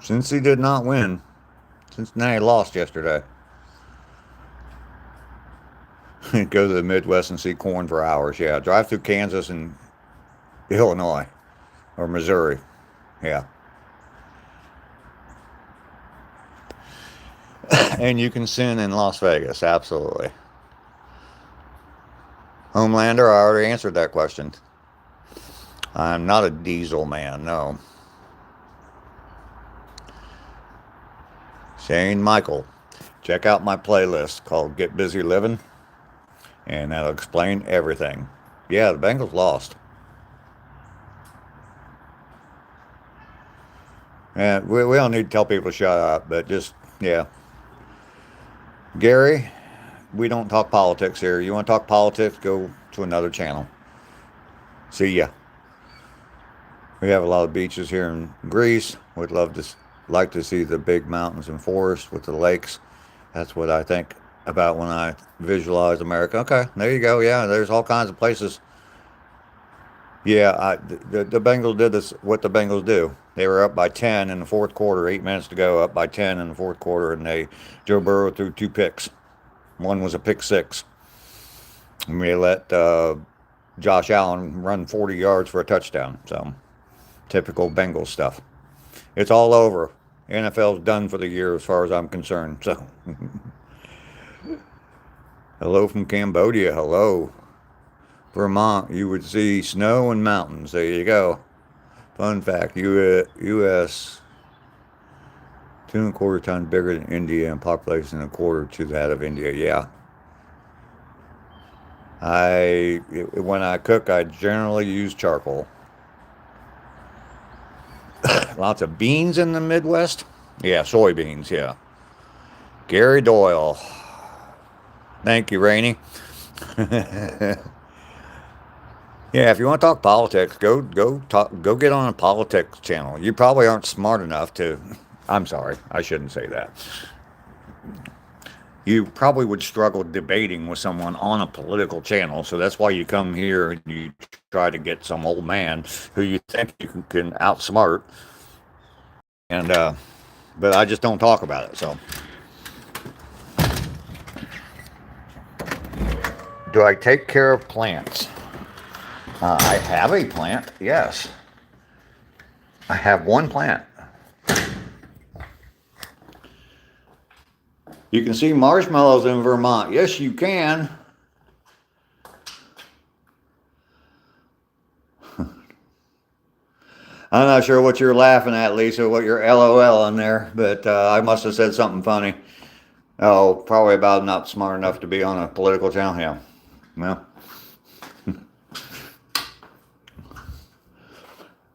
Cincinnati lost yesterday. Go to the Midwest and see corn for hours. Yeah, drive through Kansas and Illinois or Missouri. Yeah. And you can sin in Las Vegas, absolutely. Homelander, I already answered that question. I'm not a diesel man, no. Shane Michael, check out my playlist called Get Busy Living, and that'll explain everything. Yeah, the Bengals lost. And we don't need to tell people to shut up, but just, yeah. Gary, we don't talk politics here. You want to talk politics, go to another channel. See ya. We have a lot of beaches here in Greece. Would like to see the big mountains and forests with the lakes. That's what I think about when I visualize America. Okay, there you go. Yeah, there's all kinds of places. Yeah, the Bengals did this. What the Bengals do? They were up by 10 in the fourth quarter. 8 minutes to go. Up by 10 in the fourth quarter, and Joe Burrow threw 2 picks. One was a pick 6. And we let Josh Allen run 40 yards for a touchdown. So, typical Bengals stuff. It's all over. NFL's done for the year as far as I'm concerned. So, hello from Cambodia. Hello. Vermont, you would see snow and mountains. There you go. Fun fact, U.S. 2.25 times bigger than India and population a quarter to that of India. Yeah. When I cook, I generally use charcoal. Lots of beans in the Midwest. Yeah, soybeans, yeah. Gary Doyle. Thank you, Rainey. Yeah, if you want to talk politics, go get on a politics channel. You probably aren't smart enough to. I'm sorry, I shouldn't say that. You probably would struggle debating with someone on a political channel, so that's why you come here and you try to get some old man who you think you can outsmart. And but I just don't talk about it. So, do I take care of plants? I have a plant, yes. I have one plant. You can see marshmallows in Vermont. Yes, you can. I'm not sure what you're laughing at, Lisa, what you're LOL in there, but I must have said something funny. Oh, probably about not smart enough to be on a political channel. Yeah. Well.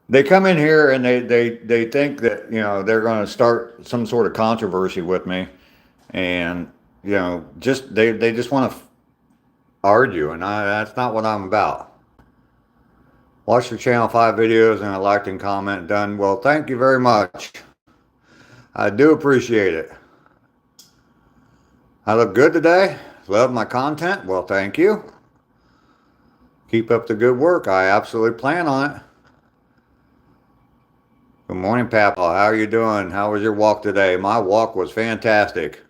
They come in here and they think that, they're going to start some sort of controversy with me. And, just they just want to argue. And that's not what I'm about. Watch the Channel 5 videos and I liked and comment. Done. Well, thank you very much. I do appreciate it. I look good today. Love my content. Well, thank you. Keep up the good work. I absolutely plan on it. Good morning, Papa. How are you doing? How was your walk today? My walk was fantastic.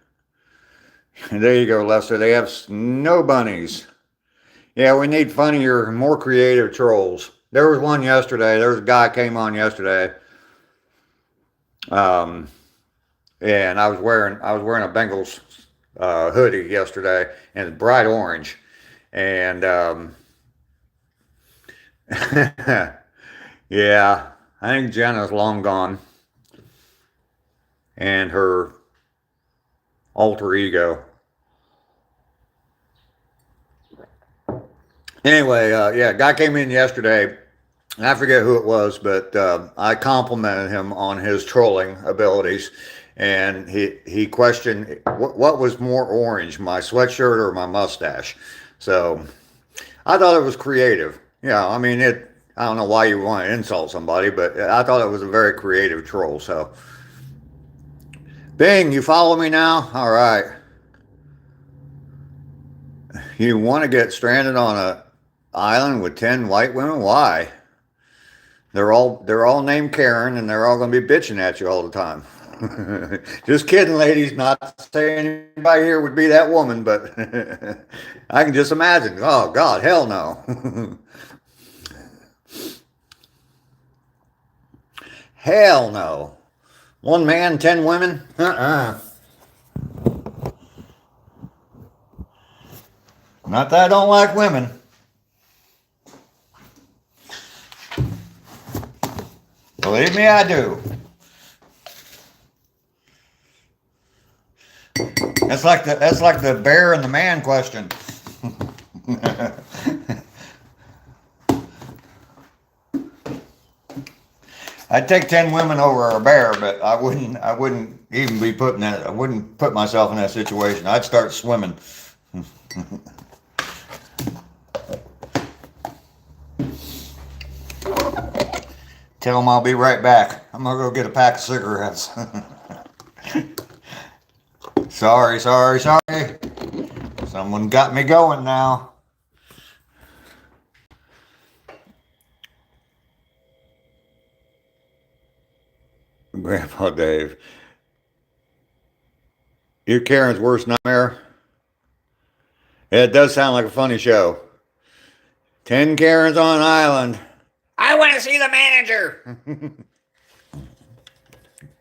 There you go, Lester. They have snow bunnies. Yeah, we need funnier, more creative trolls. There was one yesterday. There was a guy came on yesterday. Um, and I was wearing a Bengals hoodie yesterday, and it's bright orange. And yeah, I think Jenna's long gone, and her alter ego. Anyway, yeah, guy came in yesterday. And I forget who it was, but I complimented him on his trolling abilities, and he questioned what was more orange, my sweatshirt or my mustache. So I thought it was creative. Yeah, I mean it. I don't know why you want to insult somebody, but I thought it was a very creative troll. So, Bing, you follow me now? All right. You want to get stranded on a island with 10 white women? Why? They're all named Karen, and they're all going to be bitching at you all the time. Just kidding, ladies. Not saying anybody here would be that woman, but I can just imagine. Oh God, hell no. Hell no. One man, 10 women? Not that I don't like women. Believe me, I do. That's like the bear and the man question. I'd take 10 women over a bear, but I wouldn't even be putting that. I wouldn't put myself in that situation. I'd start swimming. Tell them I'll be right back. I'm gonna go get a pack of cigarettes. Sorry. Someone got me going now. Grandpa Dave. You're Karen's worst nightmare? Yeah, it does sound like a funny show. 10 Karens on an island. I want to see the manager.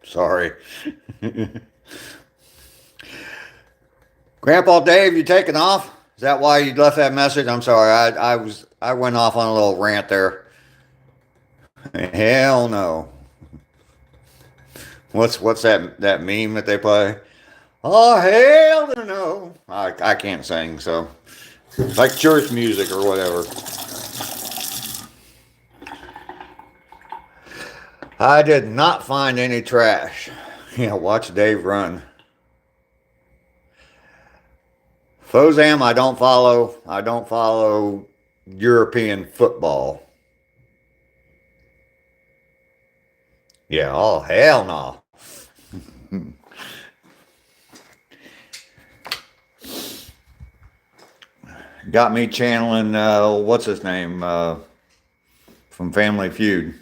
Sorry. Grandpa Dave, you taking off? Is that why you left that message? I'm sorry. I went off on a little rant there. Hell no. What's that meme that they play? Oh hell no. I can't sing, so like church music or whatever. I did not find any trash. Yeah, watch Dave run. Fozam, I don't follow. I don't follow European football. Yeah, oh hell no. Got me channeling what's his name from Family Feud.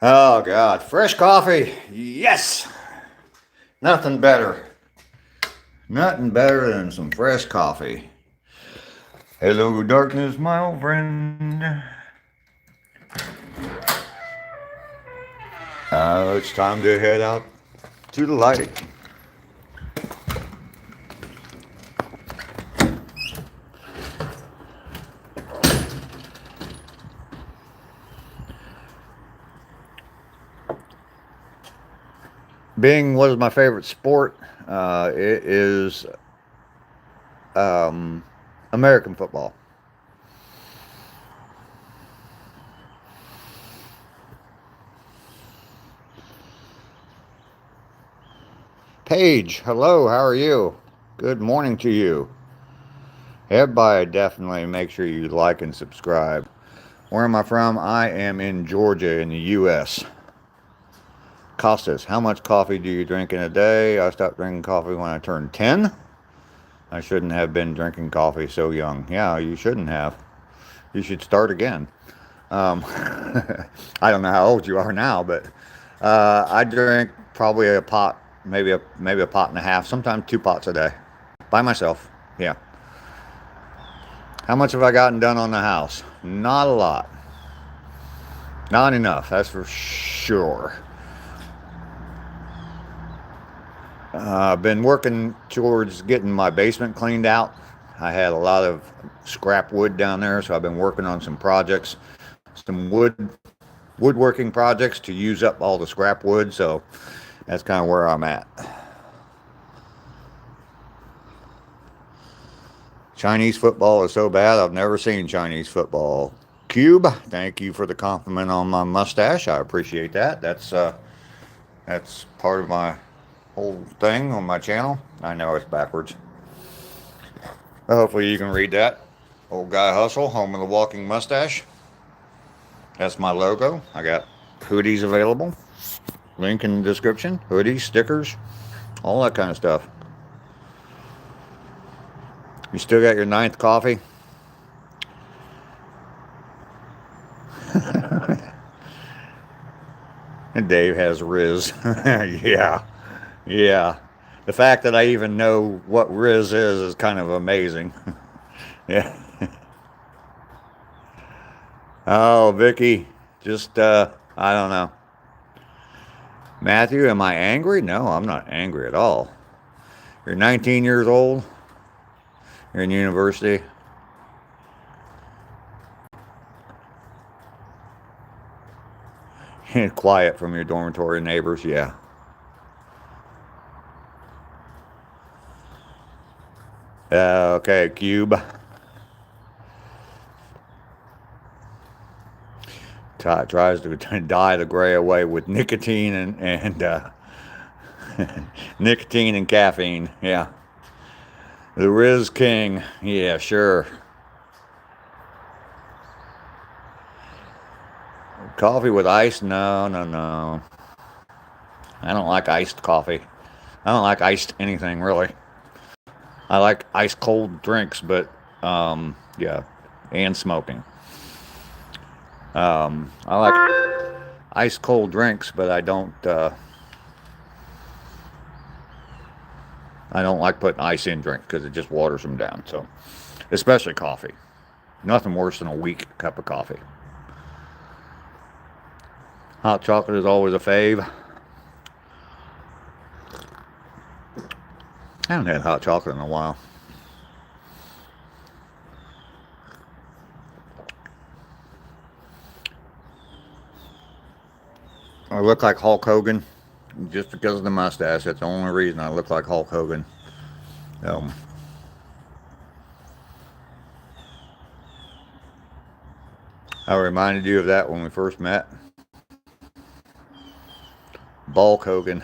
Oh God, fresh coffee. Yes. Nothing better. Nothing better than some fresh coffee. Hello, darkness, my old friend. It's time to head out to the light. Being what is my favorite sport? It is American football. Paige, hello, how are you? Good morning to you. Everybody definitely make sure you like and subscribe. Where am I from? I am in Georgia in the U.S. Costas, how much coffee do you drink in a day? I stopped drinking coffee when I turned 10. I shouldn't have been drinking coffee so young. Yeah, you shouldn't have. You should start again. I don't know how old you are now, but I drink probably a pot, maybe a pot and a half, sometimes 2 pots a day, by myself. Yeah. How much have I gotten done on the house? Not a lot. Not enough, that's for sure. I've been working towards getting my basement cleaned out. I had a lot of scrap wood down there, so I've been working on some projects, some woodworking projects to use up all the scrap wood. So that's kind of where I'm at. Chinese football is so bad. I've never seen Chinese football. Cube, thank you for the compliment on my mustache. I appreciate that. That's part of my whole thing on my channel. I know it's backwards. Hopefully you can read that. Old Guy Hustle, home of the walking mustache. That's my logo. I got hoodies available. Link in the description. Hoodies, stickers, all that kind of stuff. You still got your 9th coffee? And Dave has Riz. Yeah. Yeah. The fact that I even know what Riz is kind of amazing. Yeah. Oh, Vicky. Just, I don't know. Matthew, am I angry? No, I'm not angry at all. You're 19 years old. You're in university. Quiet from your dormitory neighbors, yeah. Okay, Cube. Tries to dye the gray away with nicotine and nicotine and caffeine, yeah. The Riz King, yeah, sure. Coffee with ice? No, no, no. I don't like iced coffee. I don't like iced anything, really. I like ice cold drinks, but, yeah, and smoking. I like ice cold drinks, but I don't like putting ice in drinks because it just waters them down. So, especially coffee. Nothing worse than a weak cup of coffee. Hot chocolate is always a fave. I haven't had hot chocolate in a while. I look like Hulk Hogan just because of the mustache. That's the only reason I look like Hulk Hogan. I reminded you of that when we first met. Bulk Hogan.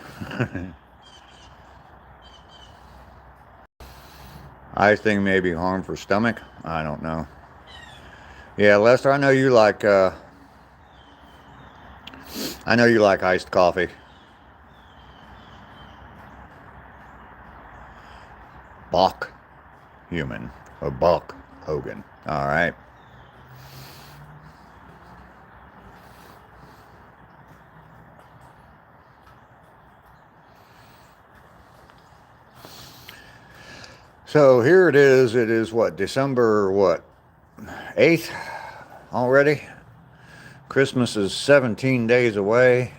Icing may be harm for stomach. I don't know. Yeah, Lester, I know you like iced coffee. Bach human or Buck Hogan. All right. So here it is. It is what, December what, 8th already? Christmas is 17 days away.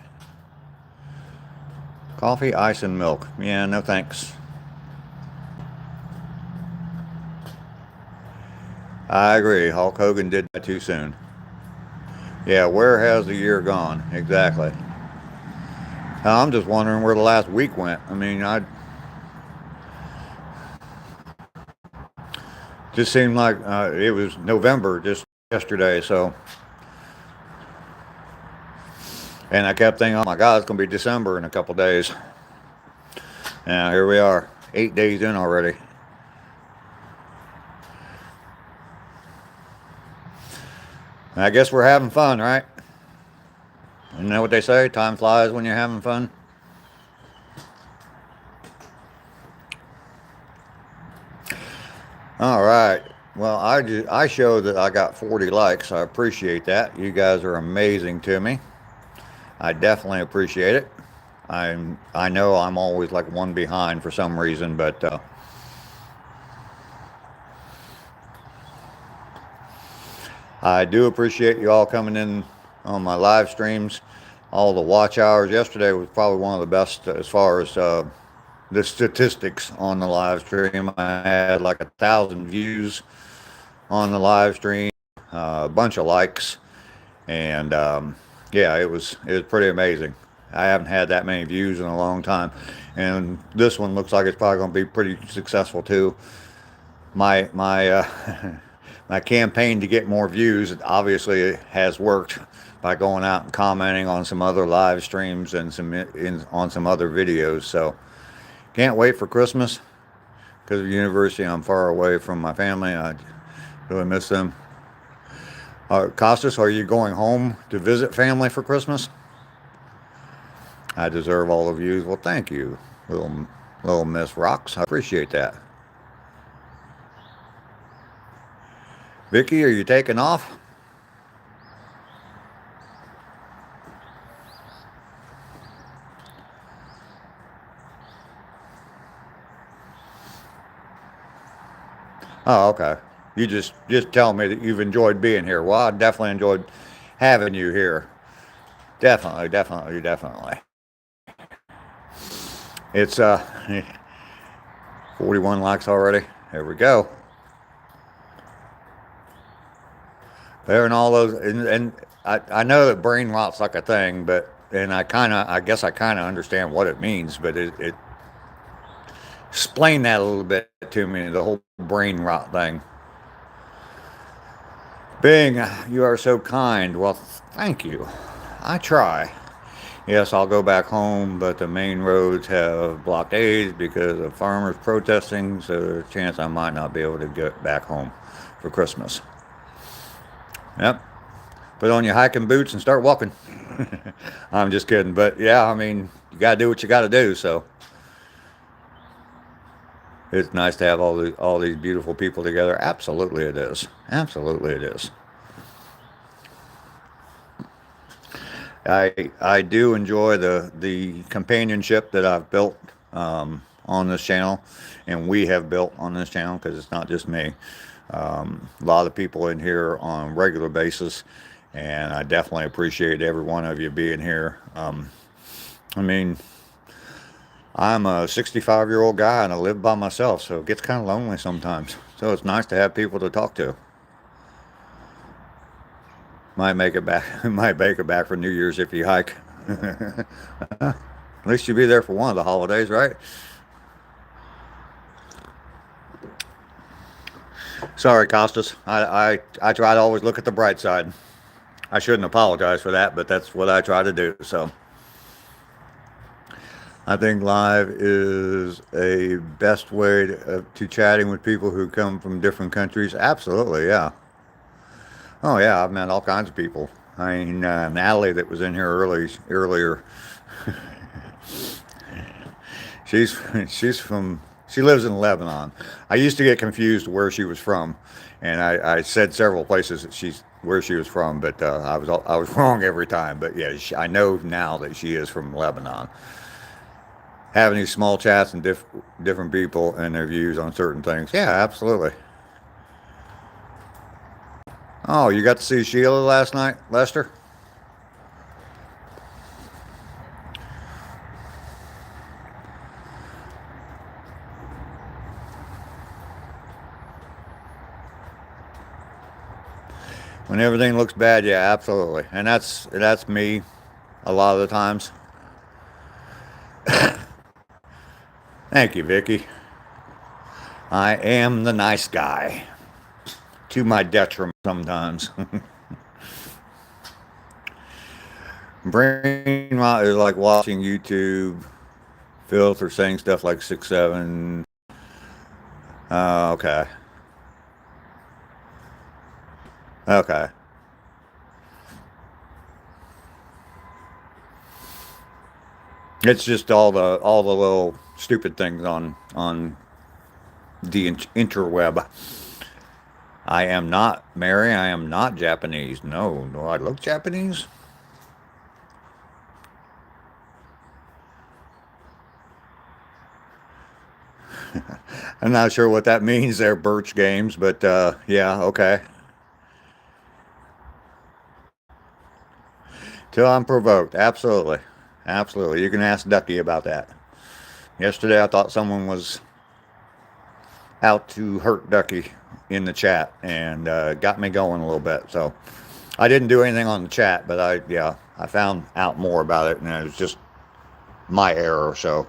Coffee, ice, and milk. Yeah, no thanks. I agree. Hulk Hogan did that too soon. Yeah, where has the year gone? Exactly. I'm just wondering where the last week went. I mean, I just seemed like it was November just yesterday, so. And I kept thinking, oh my God, it's going to be December in a couple days. Now, here we are, 8 days in already. I guess we're having fun, right? You know what they say? Time flies when you're having fun. All right. Well, I showed that I got 40 likes. I appreciate that. You guys are amazing to me. I definitely appreciate it. I know I'm always like one behind for some reason, but I do appreciate you all coming in on my live streams. All the watch hours yesterday was probably one of the best as far as the statistics on the live stream. I had like 1,000 views on the live stream, a bunch of likes, and yeah, it was pretty amazing. I haven't had that many views in a long time, and this one looks like it's probably going to be pretty successful too. My my campaign to get more views obviously has worked by going out and commenting on some other live streams and on some other videos. So can't wait for Christmas because of university. I'm far away from my family. I really miss them. Costas, are you going home to visit family for Christmas? I deserve all the views. Well, thank you, little Miss Rocks. I appreciate that. Vicky, are you taking off? Oh, okay. You just tell me that you've enjoyed being here. Well, I definitely enjoyed having you here. Definitely, definitely, definitely. It's 41 likes already. There we go. There and all those, and I know that brain rot's like a thing, but and I guess I kind of understand what it means, but it explain that a little bit to me, the whole brain rot thing. Bing, you are so kind. Well, thank you. I try. Yes, I'll go back home, but the main roads have blockades because of farmers protesting, so there's a chance I might not be able to get back home for Christmas. Yep. Put on your hiking boots and start walking. I'm just kidding. But yeah, I mean, you got to do what you got to do. So it's nice to have all these beautiful people together. Absolutely it is. Absolutely it is. I do enjoy the companionship that I've built on this channel, and we have built on this channel because it's not just me. A lot of people in here on a regular basis, and I definitely appreciate every one of you being here. I mean, I'm a 65-year-old guy and I live by myself, so it gets kind of lonely sometimes. So it's nice to have people to talk to. Might make it back. Might make it back for New Year's if you hike. At least you'll be there for one of the holidays, right? Sorry, Costas. I try to always look at the bright side. I shouldn't apologize for that, but that's what I try to do. So I think live is a best way to chatting with people who come from different countries. Absolutely, yeah. Oh yeah, I've met all kinds of people. I mean, Natalie that was in here earlier. She lives in Lebanon. I used to get confused where she was from, and I said several places that where she was from, but I was wrong every time. But yeah, I know now that she is from Lebanon. Having these small chats and different people and their views on certain things. Yeah, absolutely. Oh, you got to see Sheila last night, Lester? When everything looks bad, yeah, absolutely. And that's me a lot of the times. Thank you, Vicky. I am the nice guy. To my detriment sometimes. Brain rot is like watching YouTube filth or saying stuff like 6'7". Okay. Okay. It's just all the little stupid things on the interweb. I am not Mary. I am not Japanese. No, I look Japanese? I'm not sure what that means there, Birch Games, but yeah, okay. Till I'm provoked. Absolutely. Absolutely. You can ask Ducky about that. Yesterday I thought someone was out to hurt Ducky in the chat and got me going a little bit. So I didn't do anything on the chat, but I found out more about it, and it was just my error. So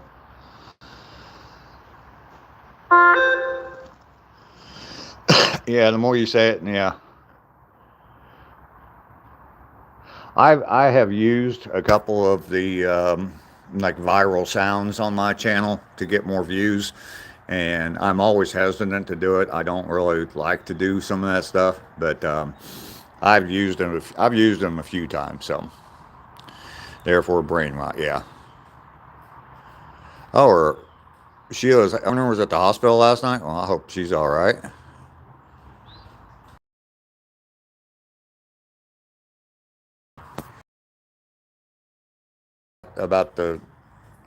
yeah, the more you say it, yeah. I have used a couple of the like viral sounds on my channel to get more views, and I'm always hesitant to do it. I don't really like to do some of that stuff, but I've used them. I've used them a few times, so therefore brain rot. Yeah. Oh, or Sheila's owner was at the hospital last night. Well, I hope she's all right. About the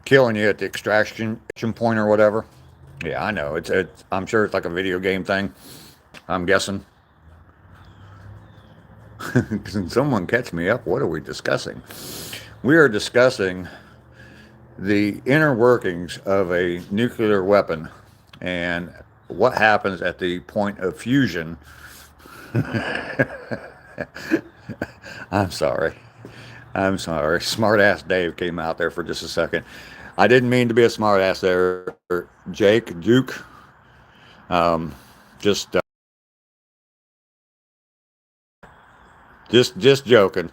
killing you at the extraction point or whatever. Yeah, I know. It's. I'm sure it's like a video game thing. I'm guessing. Can someone catch me up? What are we discussing? We are discussing the inner workings of a nuclear weapon and what happens at the point of fusion. I'm sorry. I'm sorry. Smart ass Dave came out there for just a second. I didn't mean to be a smart ass there, Jake, Duke. Just just joking.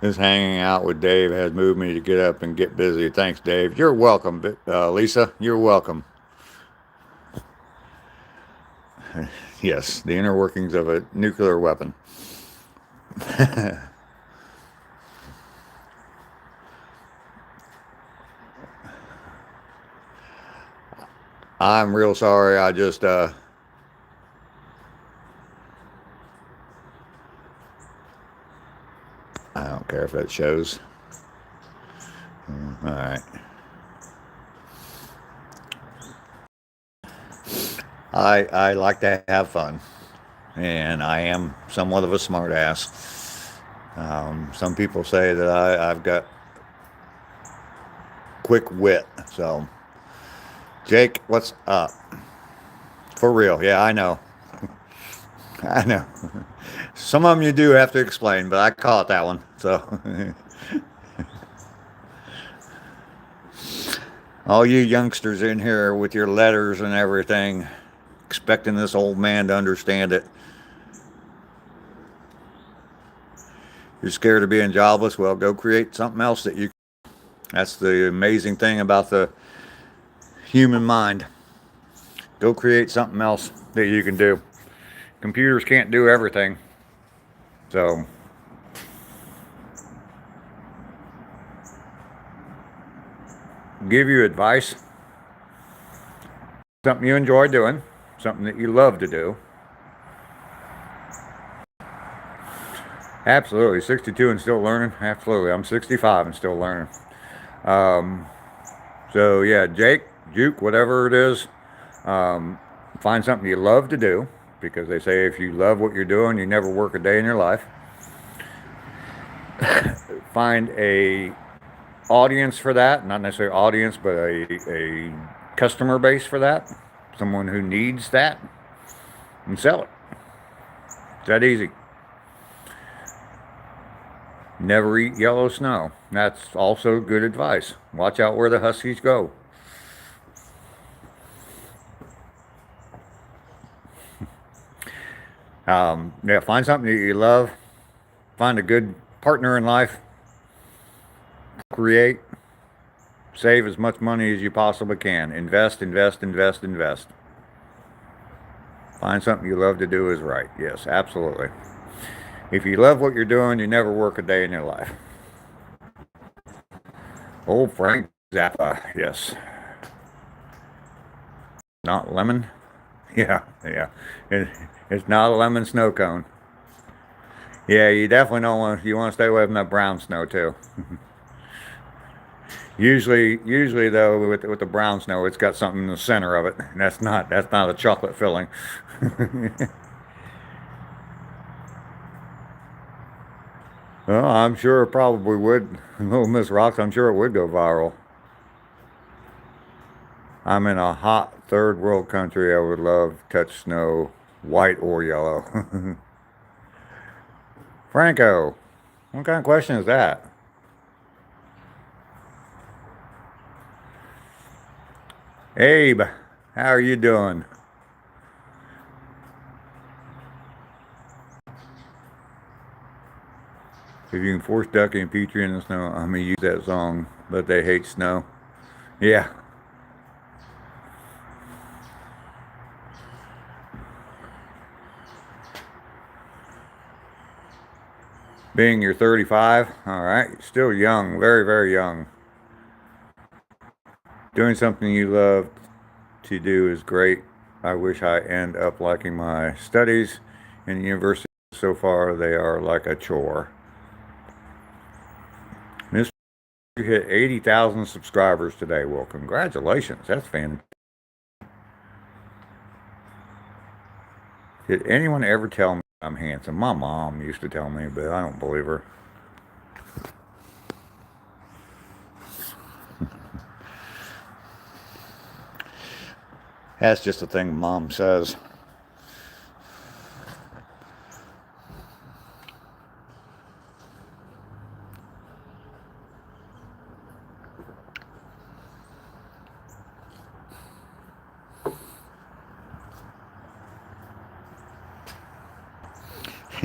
This hanging out with Dave has moved me to get up and get busy. Thanks, Dave. You're welcome, Lisa. You're welcome. Yes, the inner workings of a nuclear weapon. I'm real sorry. I just I don't care if that shows. All right. I like to have fun, and I am somewhat of a smart ass. Some people say that I've got quick wit. So, Jake, what's up? For real? Yeah, I know. I know. Some of them you do have to explain, but I caught that one. So, all you youngsters in here with your letters and everything, expecting this old man to understand it. You're scared of being jobless? Well, go create something else that you. That's the amazing thing about the human mind. Go create something else that you can do. Computers can't do everything. So, give you advice. Something you enjoy doing. Something that you love to do. Absolutely. 62 and still learning. Absolutely. I'm 65 and still learning. So yeah, Jake, Juke, whatever it is, find something you love to do, because they say if you love what you're doing, you never work a day in your life. Find a audience for that, not necessarily audience, but a customer base for that, someone who needs that, and sell it. It's that easy. Never eat yellow snow. That's also good advice. Watch out where the huskies go. Yeah, find something that you love. Find a good partner in life. Create. Save as much money as you possibly can. Invest, invest, invest, invest. Find something you love to do is right. Yes, absolutely. If you love what you're doing, you never work a day in your life. Old Frank Zappa, yes. Not lemon? Yeah, yeah. It's not a lemon snow cone. Yeah, you definitely don't want, you want to stay away from that brown snow too. Usually though, with the brown snow, it's got something in the center of it, and that's not a chocolate filling. Well, I'm sure it probably would. Little Miss Rocks, I'm sure it would go viral. I'm in a hot third world country. I would love to touch snow, white or yellow. Franco, what kind of question is that? Abe, how are you doing? If you can force Ducky and Petrie in the snow, I'm gonna use that song, but they hate snow. Yeah. Being you're 35, all right, still young, very, very young. Doing something you love to do is great. I wish I end up liking my studies in university. So far, they are like a chore. Miss, you hit 80,000 subscribers today. Well, congratulations. That's fantastic. Did anyone ever tell me I'm handsome? My mom used to tell me, but I don't believe her. That's just a thing mom says.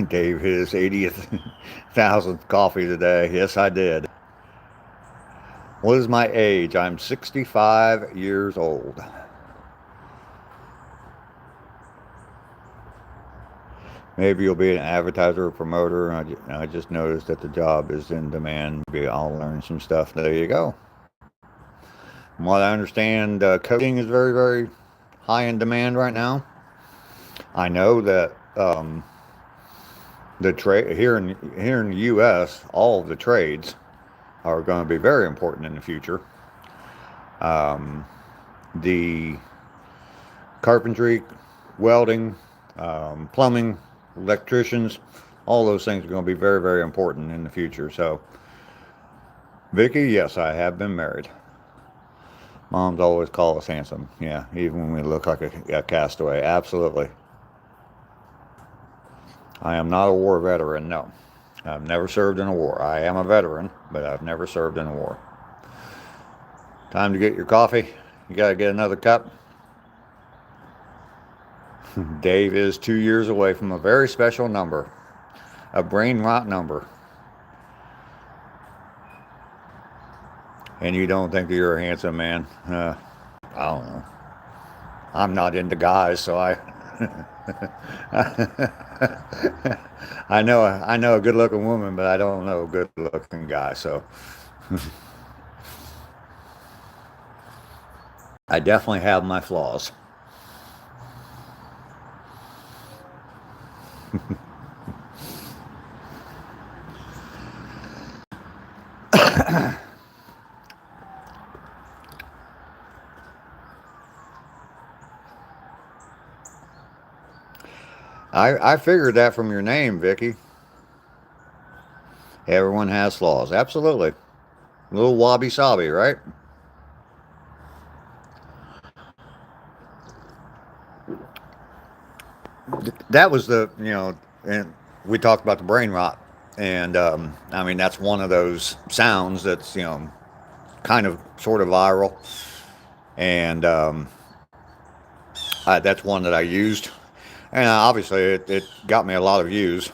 Dave hit his 80th thousandth coffee today. Yes, I did. What is my age? I'm 65 years old. Maybe you'll be an advertiser or promoter. I just noticed that the job is in demand. Maybe I'll learn some stuff. There you go. From what I understand, coding is very, very high in demand right now. I know that the trade here in the U.S., all of the trades are going to be very important in the future. The carpentry, welding, plumbing, electricians, all those things are going to be very, very important in the future. So, Vicky, yes, I have been married. Moms always call us handsome. Yeah, even when we look like a castaway. Absolutely. I am not a war veteran, no. I've never served in a war. I am a veteran, but I've never served in a war. Time to get your coffee. You got to get another cup. Dave is 2 years away from a very special number, a brain rot number. And you don't think that you're a handsome man? I don't know. I'm not into guys, so I know a good-looking woman, but I don't know a good-looking guy. So I definitely have my flaws. I figured that from your name, Vicky. Everyone has flaws. Absolutely. A little wabi-sabi, right? That was and we talked about the brain rot. And I mean, that's one of those sounds that's, kind of sort of viral. And that's one that I used. And obviously, it got me a lot of views.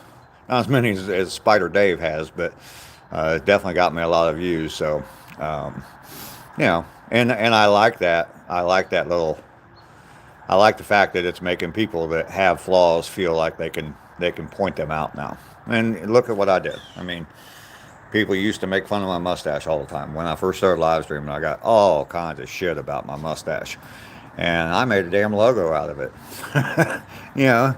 Not as many as Spider Dave has, but it definitely got me a lot of views. So, um, and I like that. I like that little. I like the fact that it's making people that have flaws feel like they can point them out now. And look at what I did. I mean, people used to make fun of my mustache all the time. When I first started live streaming, I got all kinds of shit about my mustache. And I made a damn logo out of it. you know,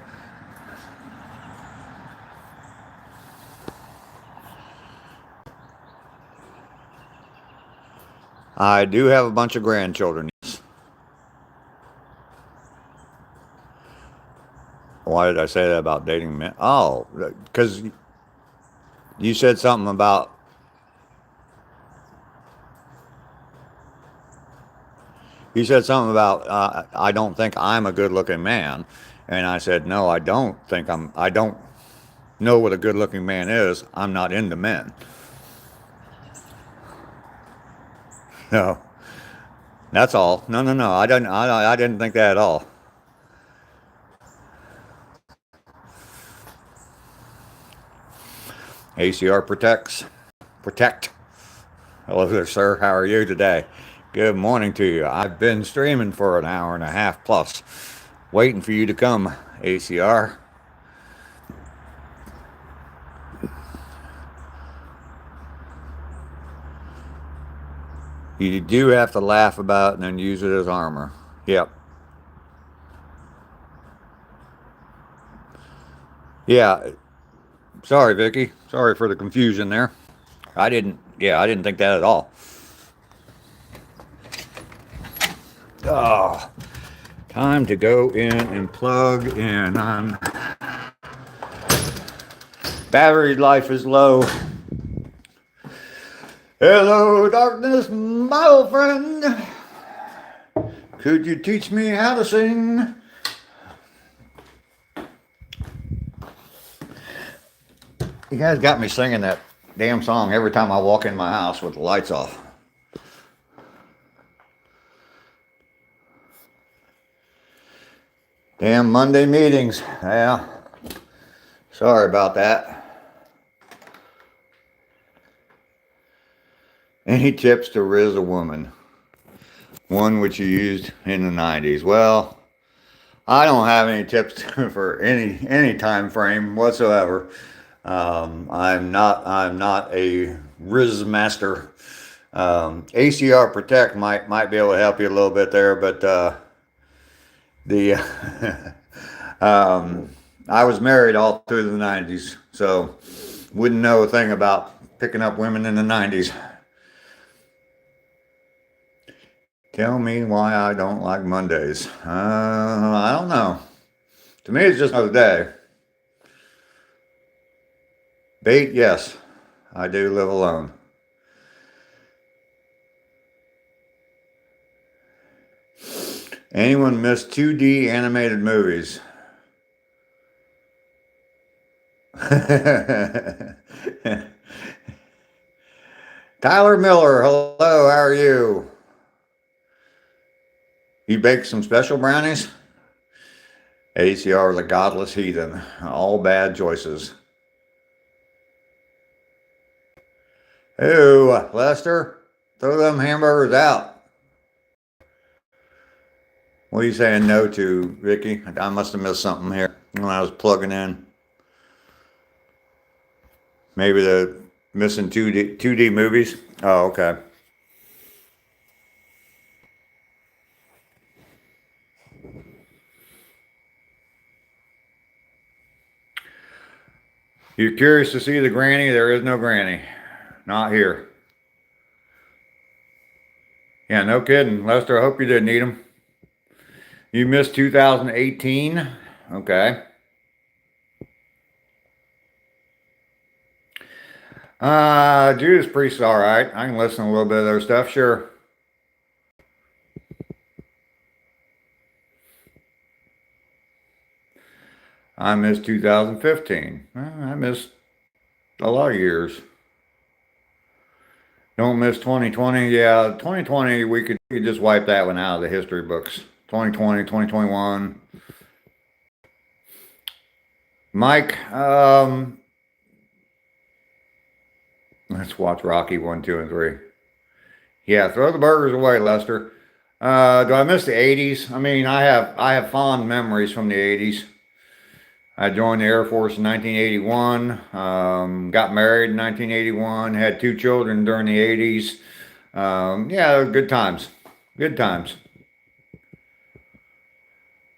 I do have a bunch of grandchildren. Yes. Why did I say that about dating men? Oh, because you said something about. You said something about I don't think I'm a good-looking man, and I said no, I don't think I'm. I don't know what a good-looking man is. I'm not into men. No, that's all. No, no, no. I didn't. I didn't think that at all. ACR protect. Hello there, sir. How are you today? Good morning to you. I've been streaming for an hour and a half plus, waiting for you to come, ACR. You do have to laugh about it and then use it as armor. Yep. Yeah. Sorry, Vicky. Sorry for the confusion there. I didn't. Yeah, I didn't think that at all. Oh, time to go in and plug in. Battery life is low. Hello, darkness, my old friend. Could you teach me how to sing? You guys got me singing that damn song every time I walk in my house with the lights off. Damn Monday meetings. Yeah. Sorry about that. Any tips to riz a woman? One which you used in the 90s. Well, I don't have any tips for any time frame whatsoever. I'm not a riz master. ACR Protect might be able to help you a little bit there, but I was married all through the 90s, so wouldn't know a thing about picking up women in the 90s. Tell me why I don't like Mondays. I don't know. To me, it's just another day. Bait, yes. I do live alone. Anyone miss 2D animated movies? Tyler Miller, hello, how are you? You baked some special brownies? ACR is a godless heathen. All bad choices. Ew, Lester, throw them hamburgers out. What are you saying no to, Ricky? I must have missed something here when I was plugging in. Maybe the missing 2D movies? Oh, okay. You're curious to see the granny? There is no granny. Not here. Yeah, no kidding. Lester, I hope you didn't eat them. You missed 2018? Okay. Judas Priest's all right. I can listen to a little bit of their stuff, sure. I missed 2015. I missed a lot of years. Don't miss 2020. Yeah, 2020, we could just wipe that one out of the history books. 2020, 2021. Mike, let's watch Rocky 1, 2, and 3. Yeah, throw the burgers away, Lester. Do I miss the 80s? I mean, I have fond memories from the 80s. I joined the Air Force in 1981, got married in 1981, had 2 children during the 80s. Yeah, good times. Good times.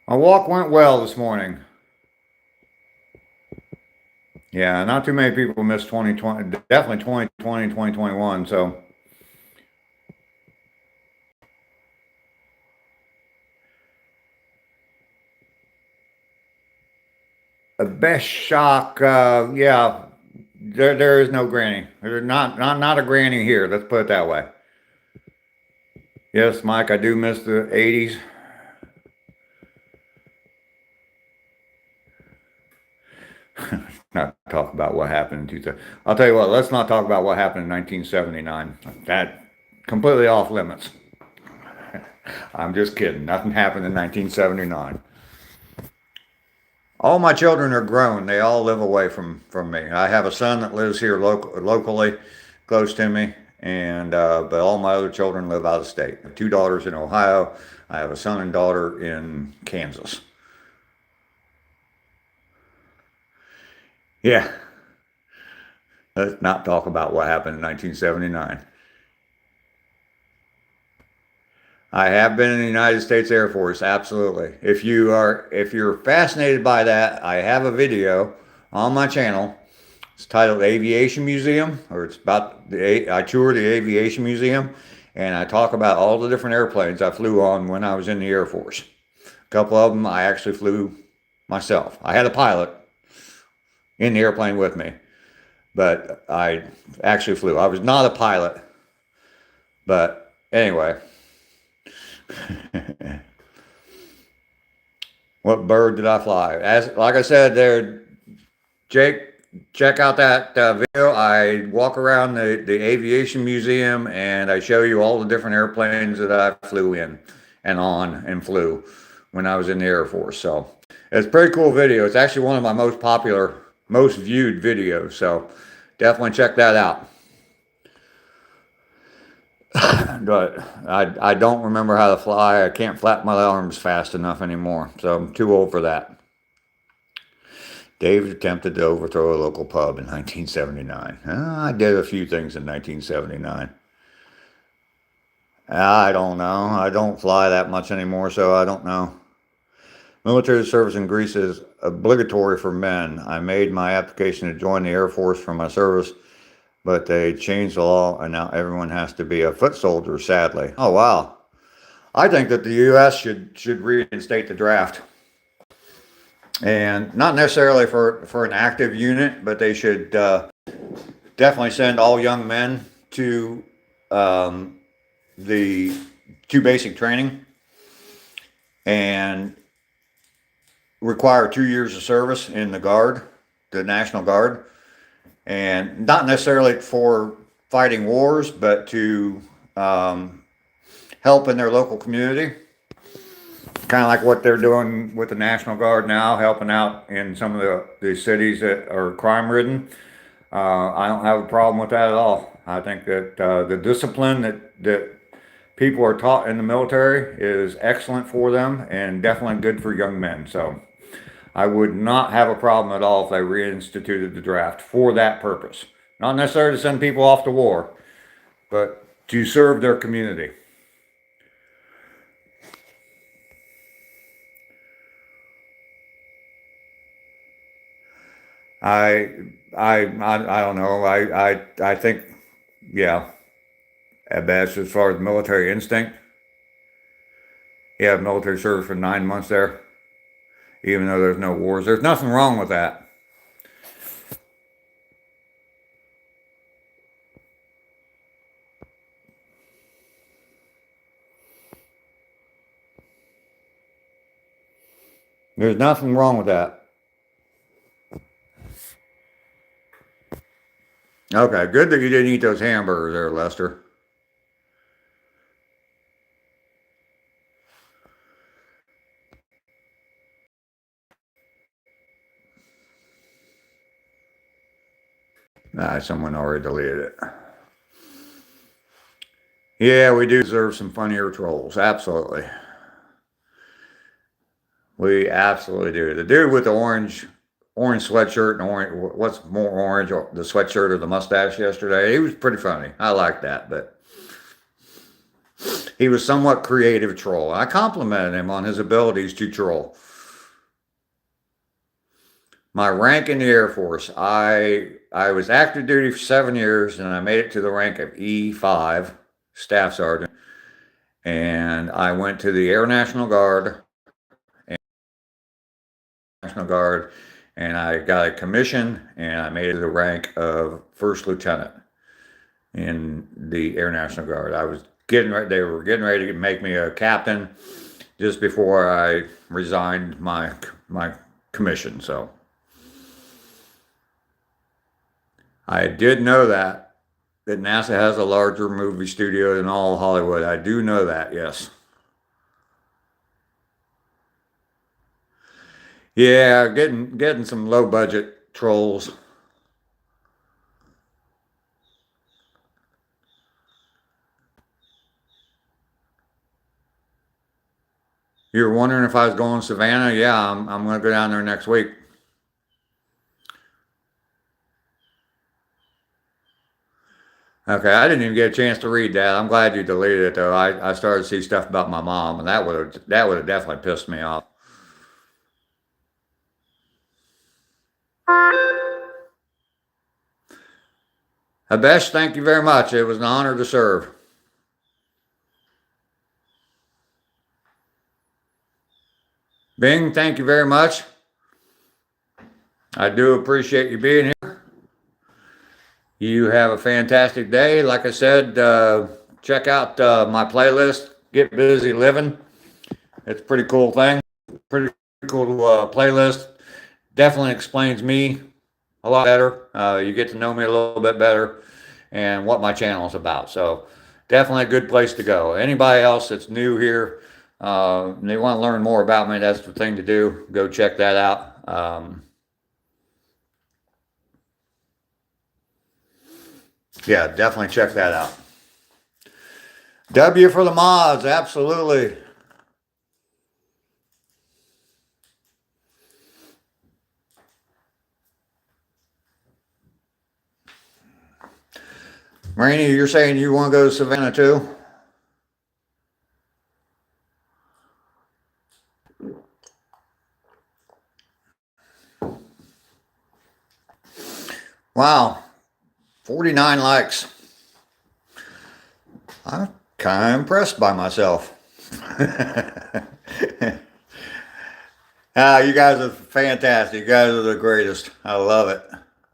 My walk went well this morning. Yeah, not too many people missed 2020, definitely 2020, 2021, so. best shock, yeah, there is no granny. There's not a granny here. Let's put it that way. Yes, Mike, I do miss the 80s. Not talk about what happened in 2000. I'll tell you what, let's not talk about what happened in 1979. That completely off limits. I'm just kidding. Nothing happened in 1979. All my children are grown. They all live away from me. I have a son that lives here locally, close to me, and but all my other children live out of state. I have two daughters in Ohio. I have a son and daughter in Kansas. Yeah, let's not talk about what happened in 1979. I have been in the United States Air Force, absolutely. If you're fascinated by that, I have a video on my channel. It's titled Aviation Museum, or it's about I tour the Aviation Museum, and I talk about all the different airplanes I flew on when I was in the Air Force. A couple of them I actually flew myself. I had a pilot in the airplane with me, but I actually flew. I was not a pilot, but anyway. What bird did I fly? Like I said there, Jake, check out that video. I walk around the Aviation Museum and I show you all the different airplanes that I flew in and on and flew when I was in the Air Force. So it's a pretty cool video. It's actually one of my most popular, most viewed videos. So definitely check that out. But I don't remember how to fly. I can't flap my arms fast enough anymore. So I'm too old for that. David attempted to overthrow a local pub in 1979. I did a few things in 1979. I don't know. I don't fly that much anymore, so I don't know. Military service in Greece is obligatory for men. I made my application to join the Air Force for my service, but they changed the law, and now everyone has to be a foot soldier, sadly. Oh, wow. I think that the U.S. should reinstate the draft. And not necessarily for an active unit, but they should definitely send all young men to the basic training and require 2 years of service in the Guard, the National Guard. And not necessarily for fighting wars, but to help in their local community. Kind of like what they're doing with the National Guard now, helping out in some of the cities that are crime-ridden. I don't have a problem with that at all. I think that the discipline that people are taught in the military is excellent for them and definitely good for young men. So I would not have a problem at all if they reinstituted the draft for that purpose. Not necessarily to send people off to war, but to serve their community. I don't know. I think, yeah, that's as far as military instinct. Yeah, military service for 9 months there, even though there's no wars. There's nothing wrong with that. There's nothing wrong with that. Okay, good that you didn't eat those hamburgers there, Lester. Someone already deleted it. Yeah, we do deserve some funnier trolls. Absolutely. We absolutely do. The dude with the orange sweatshirt and orange, what's more orange, the sweatshirt or the mustache yesterday? He was pretty funny. I like that, but he was somewhat creative troll. I complimented him on his abilities to troll. My rank in the Air Force, I was active duty for 7 years, and I made it to the rank of E5, Staff Sergeant. And I went to the Air National Guard, and I got a commission, and I made it the rank of first lieutenant in the Air National Guard. I was getting ready, they were getting ready to make me a captain just before I resigned my commission. So I did know that NASA has a larger movie studio than all Hollywood. I do know that, yes. Yeah, getting some low budget trolls. You were wondering if I was going to Savannah? Yeah, I'm going to go down there next week. Okay, I didn't even get a chance to read that. I'm glad you deleted it though. I started to see stuff about my mom, and that would have definitely pissed me off. Habesh, thank you very much. It was an honor to serve. Bing, thank you very much. I do appreciate you being here. You have a fantastic day. Like I said, check out my playlist, Get Busy Living. It's a pretty cool thing. Pretty cool playlist. Definitely explains me a lot better. You get to know me a little bit better and what my channel is about. So definitely a good place to go. Anybody else that's new here, and they want to learn more about me, that's the thing to do. Go check that out. Yeah, definitely check that out. W for the mods, absolutely. Rainey, you're saying you want to go to Savannah too? Wow, 49 likes. I'm kind of impressed by myself. You guys are fantastic. You guys are the greatest. I love it.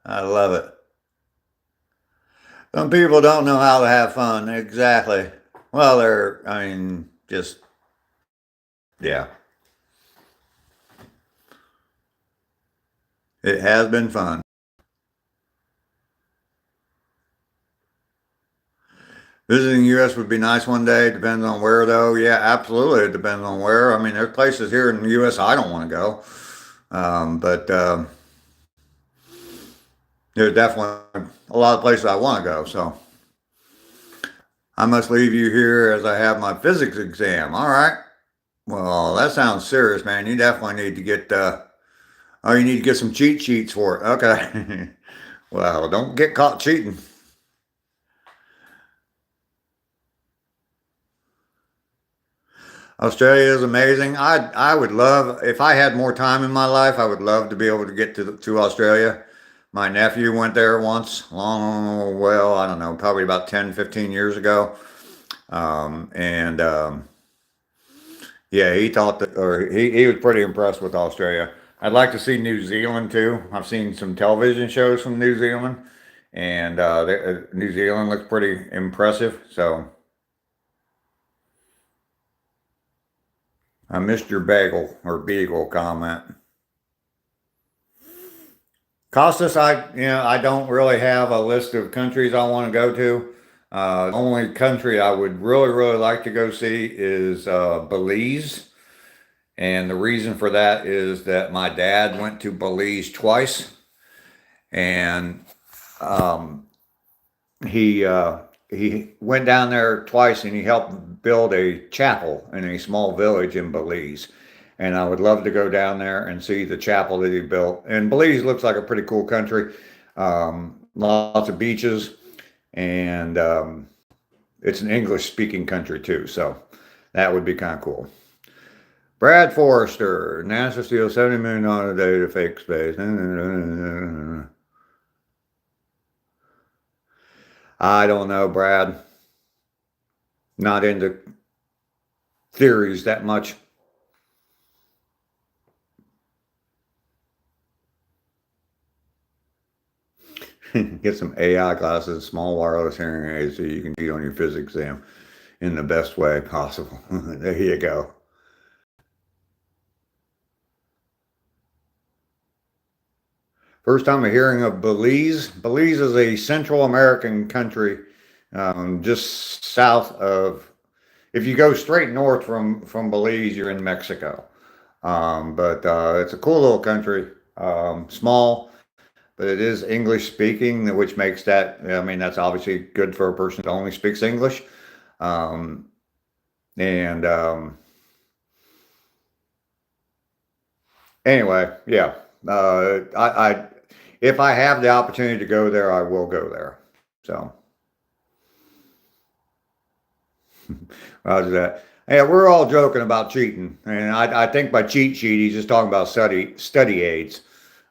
I love it. Some people don't know how to have fun. Exactly. Well, I mean, just, yeah. It has been fun. Visiting the U.S. would be nice one day. Depends on where, though. Yeah, absolutely. It depends on where. I mean, there's places here in the U.S. I don't want to go. But there's definitely a lot of places I want to go. So I must leave you here as I have my physics exam. All right. Well, that sounds serious, man. You definitely need to get, you need to get some cheat sheets for it. Okay. Well, don't get caught cheating. Australia is amazing. I would love, if I had more time in my life, I would love to be able to get to Australia. My nephew went there once, well, I don't know, probably about 10, 15 years ago. And yeah, he thought that, or he was pretty impressed with Australia. I'd like to see New Zealand too. I've seen some television shows from New Zealand, and New Zealand looks pretty impressive. So I missed your bagel or beagle comment. Costas, I don't really have a list of countries I want to go to. The only country I would really, really like to go see is Belize. And the reason for that is that my dad went to Belize twice, and um, he went down there twice, and he helped build a chapel in a small village in Belize. And I would love to go down there and see the chapel that he built. And Belize looks like a pretty cool country. Lots of beaches, and it's an English-speaking country too, so that would be kind of cool. Brad Forrester, NASA steals $70 million a day to fake space. I don't know, Brad. Not into theories that much. Get some AI glasses, small wireless hearing aids so you can cheat on your physics exam in the best way possible. There you go. First time I'm hearing of Belize. Belize is a Central American country, just south of. If you go straight north from Belize, you're in Mexico. But it's a cool little country, small, but it is English speaking, which makes that. I mean, that's obviously good for a person that only speaks English. Um, and Anyway, yeah. I if I have the opportunity to go there, I will go there. So, roger that. Yeah, we're all joking about cheating, and I think by cheat sheet he's just talking about study aids.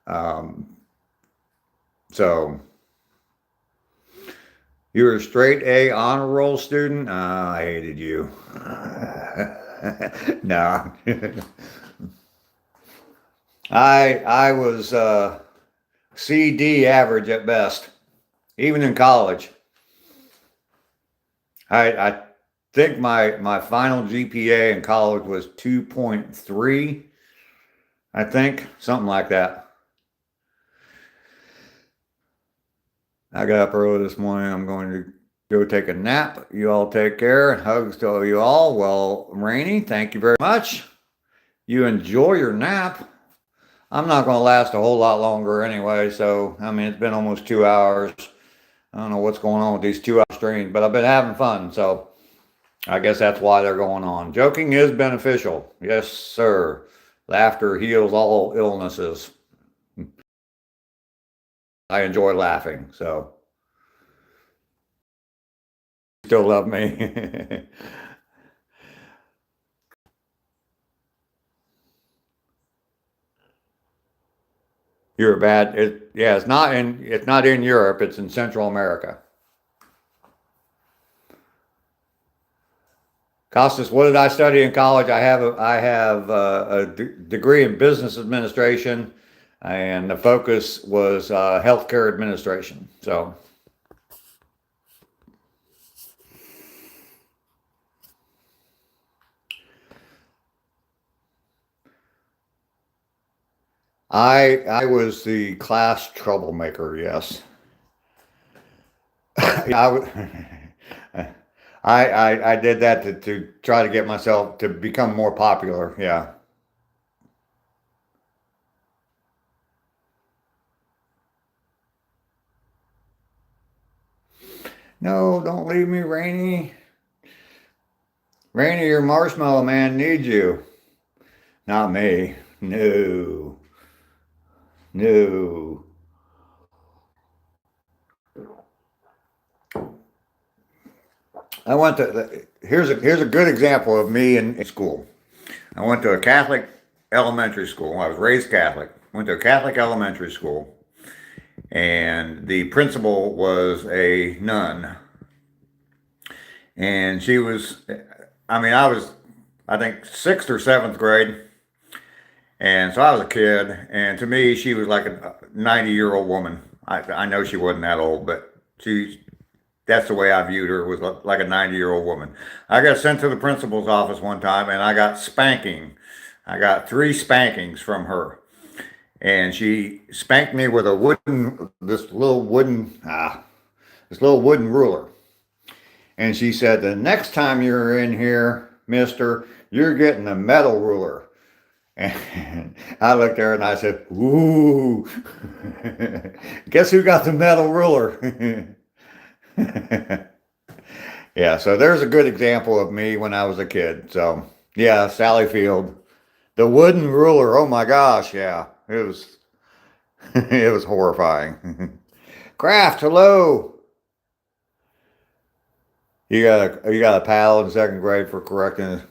Um, so, you're a straight A honor roll student. I hated you. No, I was CD average at best, even in college. I think my final GPA in college was 2.3, I think, something like that. I got up early this morning. I'm going to go take a nap. You all take care. Hugs to you all. Well, Rainey, thank you very much. You enjoy your nap. I'm not going to last a whole lot longer anyway. So, I mean, it's been almost 2 hours. I don't know what's going on with these 2 hour streams, but I've been having fun. So, I guess that's why they're going on. Joking is beneficial. Yes, sir. Laughter heals all illnesses. I enjoy laughing, so still love me. You're bad. Yeah, it's not in Europe, it's in Central America. Costas, what did I study in college? I have degree in business administration, and the focus was healthcare administration. So, I was the class troublemaker. Yes, I did that to try to get myself to become more popular. Yeah. No, don't leave me, Rainy. Rainy, your marshmallow man needs you. Not me. No. No. I went to here's a good example of me in school. I went to a Catholic elementary school. I was raised Catholic. Went to a Catholic elementary school, and the principal was a nun, and she was. I mean, I think, sixth or seventh grade, and so I was a kid, and to me, she was like a 90-year-old woman. I know she wasn't that old, but that's the way I viewed her, was like a 90-year-old woman. I got sent to the principal's office one time, and I got spanking. I got 3 spankings from her, and she spanked me with this little wooden ruler. And she said, "The next time you're in here, mister, you're getting a metal ruler." And I looked at her and I said, "Ooh, guess who got the metal ruler?" Yeah, so there's a good example of me when I was a kid. So, yeah, Sally Field. The wooden ruler, oh my gosh, yeah. It was it was horrifying. Kraft, hello. You got a pal in second grade for correcting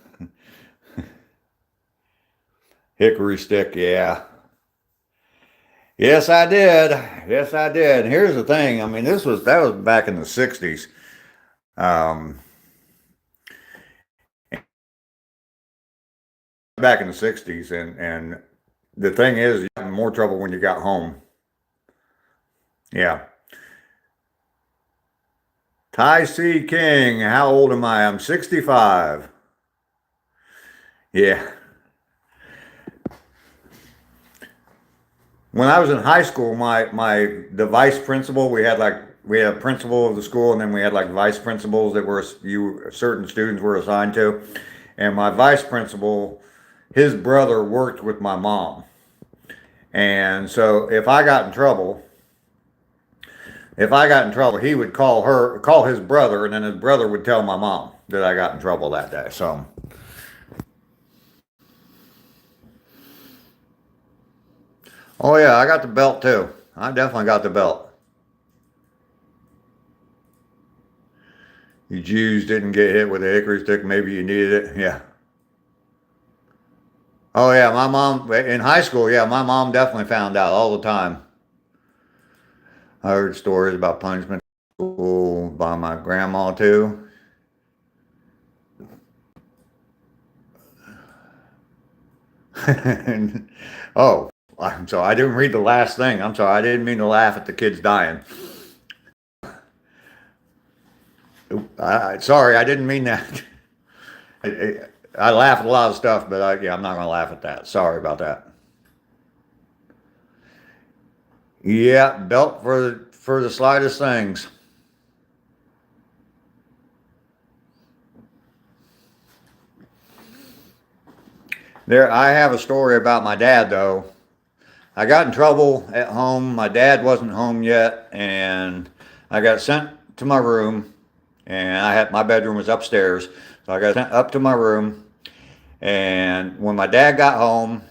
hickory stick, yeah. Yes, I did. Yes, I did. And here's the thing. I mean, that was back in the '60s. Um, Back in the '60s, and the thing is, you got in more trouble when you got home. Yeah. Ty C. King, how old am I? I'm 65. Yeah. When I was in high school, the vice principal, we had a principal of the school, and then we had like vice principals that were certain students were assigned to. And my vice principal, his brother worked with my mom. And so if I got in trouble, he would call his brother, and then his brother would tell my mom that I got in trouble that day. So, oh yeah, I got the belt too. I definitely got the belt. You Jews didn't get hit with a hickory stick. Maybe you needed it. Yeah. Oh yeah, my mom in high school. Yeah, my mom definitely found out all the time. I heard stories about punishment at school by my grandma too. Oh, I'm sorry. I didn't read the last thing. I'm sorry. I didn't mean to laugh at the kids dying. Sorry, I didn't mean that. I laugh at a lot of stuff, but I'm not going to laugh at that. Sorry about that. Yeah, belt for the slightest things. I have a story about my dad though. I got in trouble at home. My dad wasn't home yet, and I got sent to my room, and my bedroom was upstairs, so I got sent up to my room. And when my dad got home,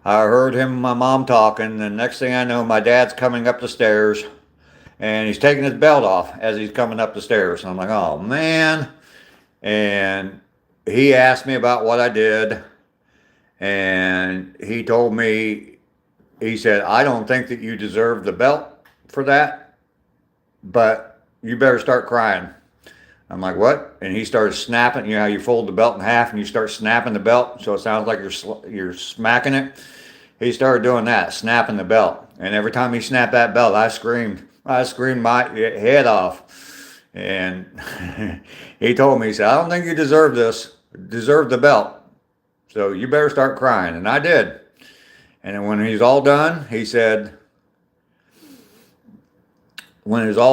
I heard him and my mom talking, and next thing I know, my dad's coming up the stairs, and he's taking his belt off as he's coming up the stairs. And I'm like, oh man. And he asked me about what I did, and he told me, he said, I don't think that you deserve the belt for that, but you better start crying. I'm like, what? And he started snapping. You know how you fold the belt in half and you start snapping the belt so it sounds like you're smacking it? He started doing that, snapping the belt. And every time he snapped that belt, I screamed. I screamed my head off. And he told me, he said, I don't think you deserve the belt. So you better start crying. And I did. And then when he's all done, he said, don't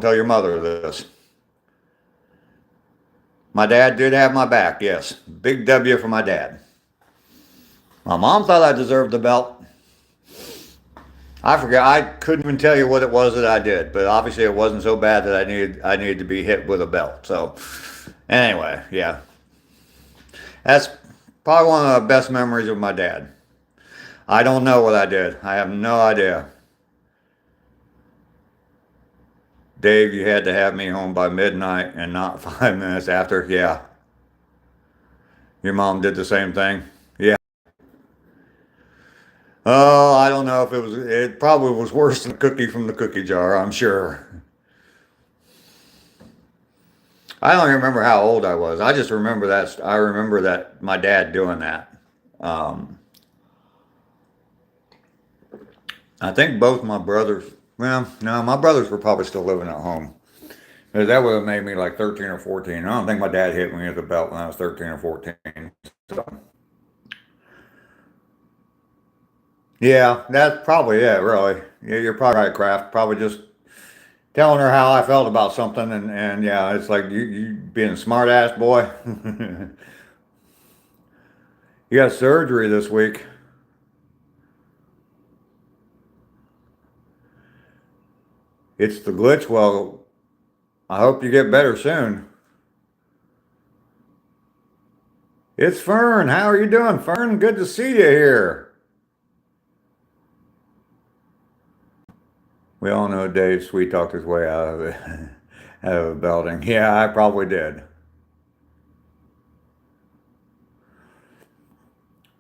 tell your mother this. My dad did have my back, yes. Big W for my dad. My mom thought I deserved the belt. I forgot. I couldn't even tell you what it was that I did, but obviously it wasn't so bad that I needed to be hit with a belt. So anyway, yeah. That's probably one of the best memories of my dad. I don't know what I did. I have no idea. Dave, you had to have me home by midnight and not 5 minutes after. Yeah. Your mom did the same thing. Yeah. Oh, I don't know if it probably was worse than the cookie from the cookie jar, I'm sure. I don't even remember how old I was. I just remember I remember that my dad doing that. I think both my brothers, well, no, my brothers were probably still living at home. That would have made me like 13 or 14. I don't think my dad hit me with a belt when I was 13 or 14. So, yeah, that's probably it, really. Yeah, you're probably right, Kraft. Probably just telling her how I felt about something, and yeah, it's like you being a smart ass boy. You got surgery this week. It's the glitch. Well, I hope you get better soon. It's Fern. How are you doing, Fern? Good to see you here. We all know Dave sweet talked his way out of it, out of a belting. Yeah, I probably did.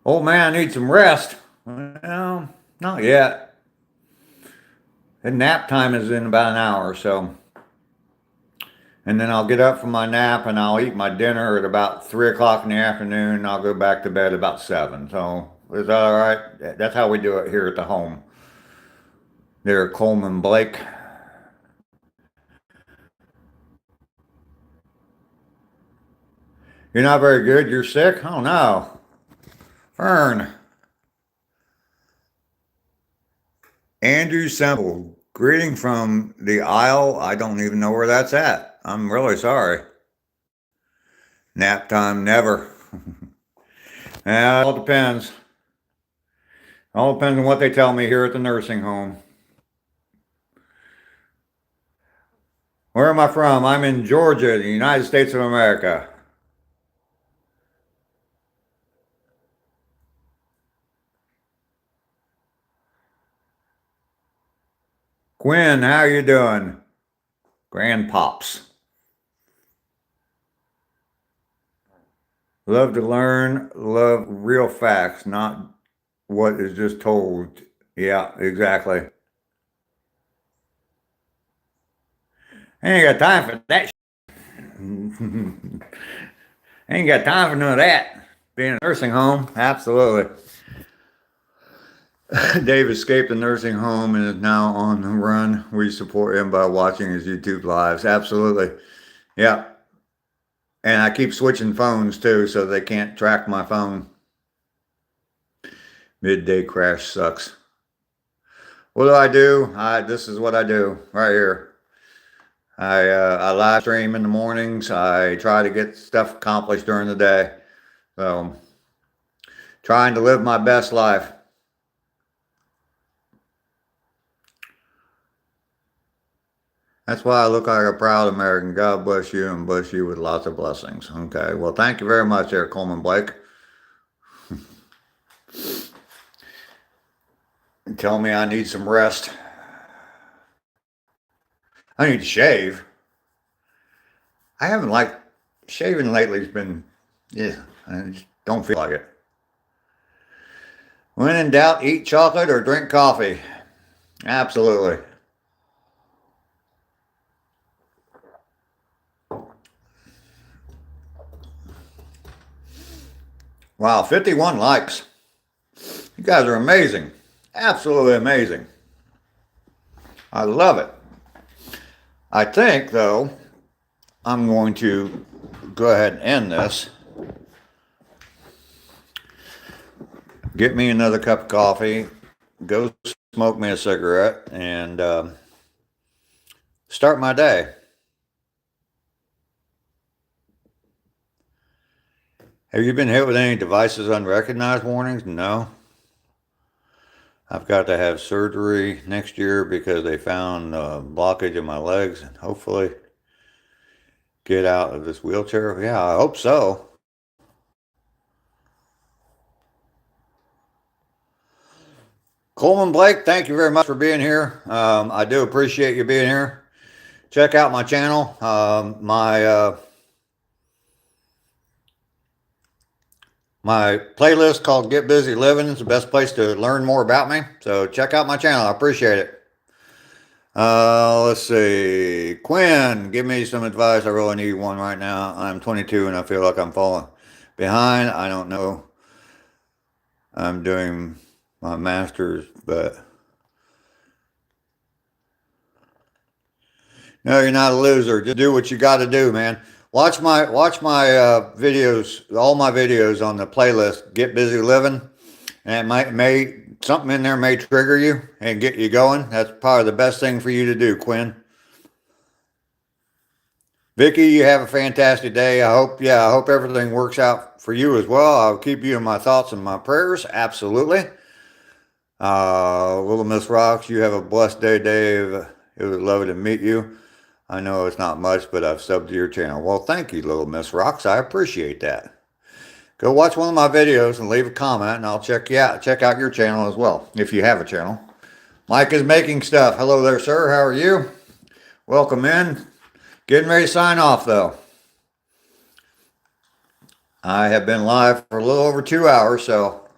Old man needs some rest. Well, not yet. And nap time is in about an hour or so. And then I'll get up from my nap and I'll eat my dinner at about 3 o'clock in the afternoon. And I'll go back to bed about 7. So is that all right? That's how we do it here at the home. There, Coleman Blake. You're not very good. You're sick? Oh no. Fern. Andrew Semple. Greeting from the Isle. I don't even know where that's at. I'm really sorry. Nap time, never. Yeah, it all depends. All depends on what they tell me here at the nursing home. Where am I from? I'm in Georgia, the United States of America. Quinn, how you doing? Grandpops. Love to learn, love real facts, not what is just told. Yeah, exactly. I ain't got time for that. Ain't got time for none of that. Being a nursing home, absolutely. Dave escaped the nursing home and is now on the run. We support him by watching his YouTube lives. Absolutely. Yeah. And I keep switching phones too, so they can't track my phone. Midday crash sucks. What do? This is what I do right here. I live stream in the mornings. I try to get stuff accomplished during the day. So, trying to live my best life. That's why I look like a proud American. God bless you and bless you with lots of blessings. Okay, well, thank you very much there, Coleman Blake. Tell me I need some rest. I need to shave. I haven't liked shaving lately. Has been, yeah, I just don't feel like it. When in doubt, eat chocolate or drink coffee. Absolutely. Wow, 51 likes. You guys are amazing. Absolutely amazing. I love it. I think, though, I'm going to go ahead and end this. Get me another cup of coffee. Go smoke me a cigarette and start my day. Have you been hit with any devices unrecognized warnings? No. I've got to have surgery next year because they found a blockage in my legs and hopefully get out of this wheelchair. Yeah, I hope so. Coleman Blake, thank you very much for being here. I do appreciate you being here. Check out my channel. My playlist called Get Busy Living is the best place to learn more about me. So check out my channel. I appreciate it. Let's see. Quinn, give me some advice. I really need one right now. I'm 22 and I feel like I'm falling behind. I don't know. I'm doing my master's, but no, you're not a loser. Just do what you got to do, man. Watch my videos, all my videos on the playlist, Get Busy Living, and it may something in there may trigger you and get you going. That's probably the best thing for you to do, Quinn. Vicky, you have a fantastic day. I hope everything works out for you as well. I'll keep you in my thoughts and my prayers. Absolutely. Little Miss Rocks, you have a blessed day, Dave. It was lovely to meet you. I know it's not much, but I've subbed to your channel. Well, thank you, Little Miss Rocks. I appreciate that. Go watch one of my videos and leave a comment, and I'll check you out. Check out your channel as well, if you have a channel. Mike is making stuff. Hello there, sir. How are you? Welcome in. Getting ready to sign off, though. I have been live for a little over 2 hours, so.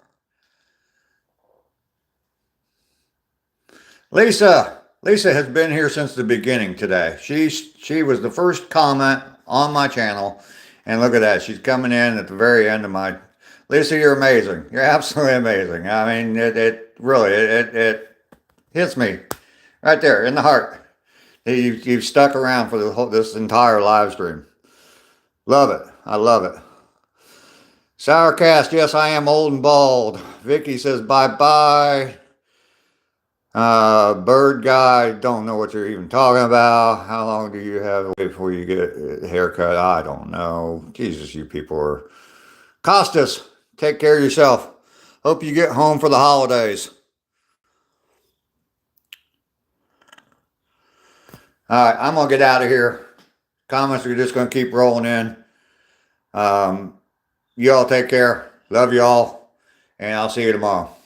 Lisa has been here since the beginning today. She was the first comment on my channel, and look at that. She's coming in at the very end of my. Lisa, you're amazing. You're absolutely amazing. I mean, it really hits me right there in the heart. You've stuck around for this entire live stream. Love it. I love it. Sourcast, yes, I am old and bald. Vicky says bye-bye. Bird guy, don't know what you're even talking about. How long do you have to wait before you get a haircut? I don't know. Jesus, you people are... Costas, take care of yourself. Hope you get home for the holidays. All right, I'm going to get out of here. Comments are just going to keep rolling in. You all take care. Love you all. And I'll see you tomorrow.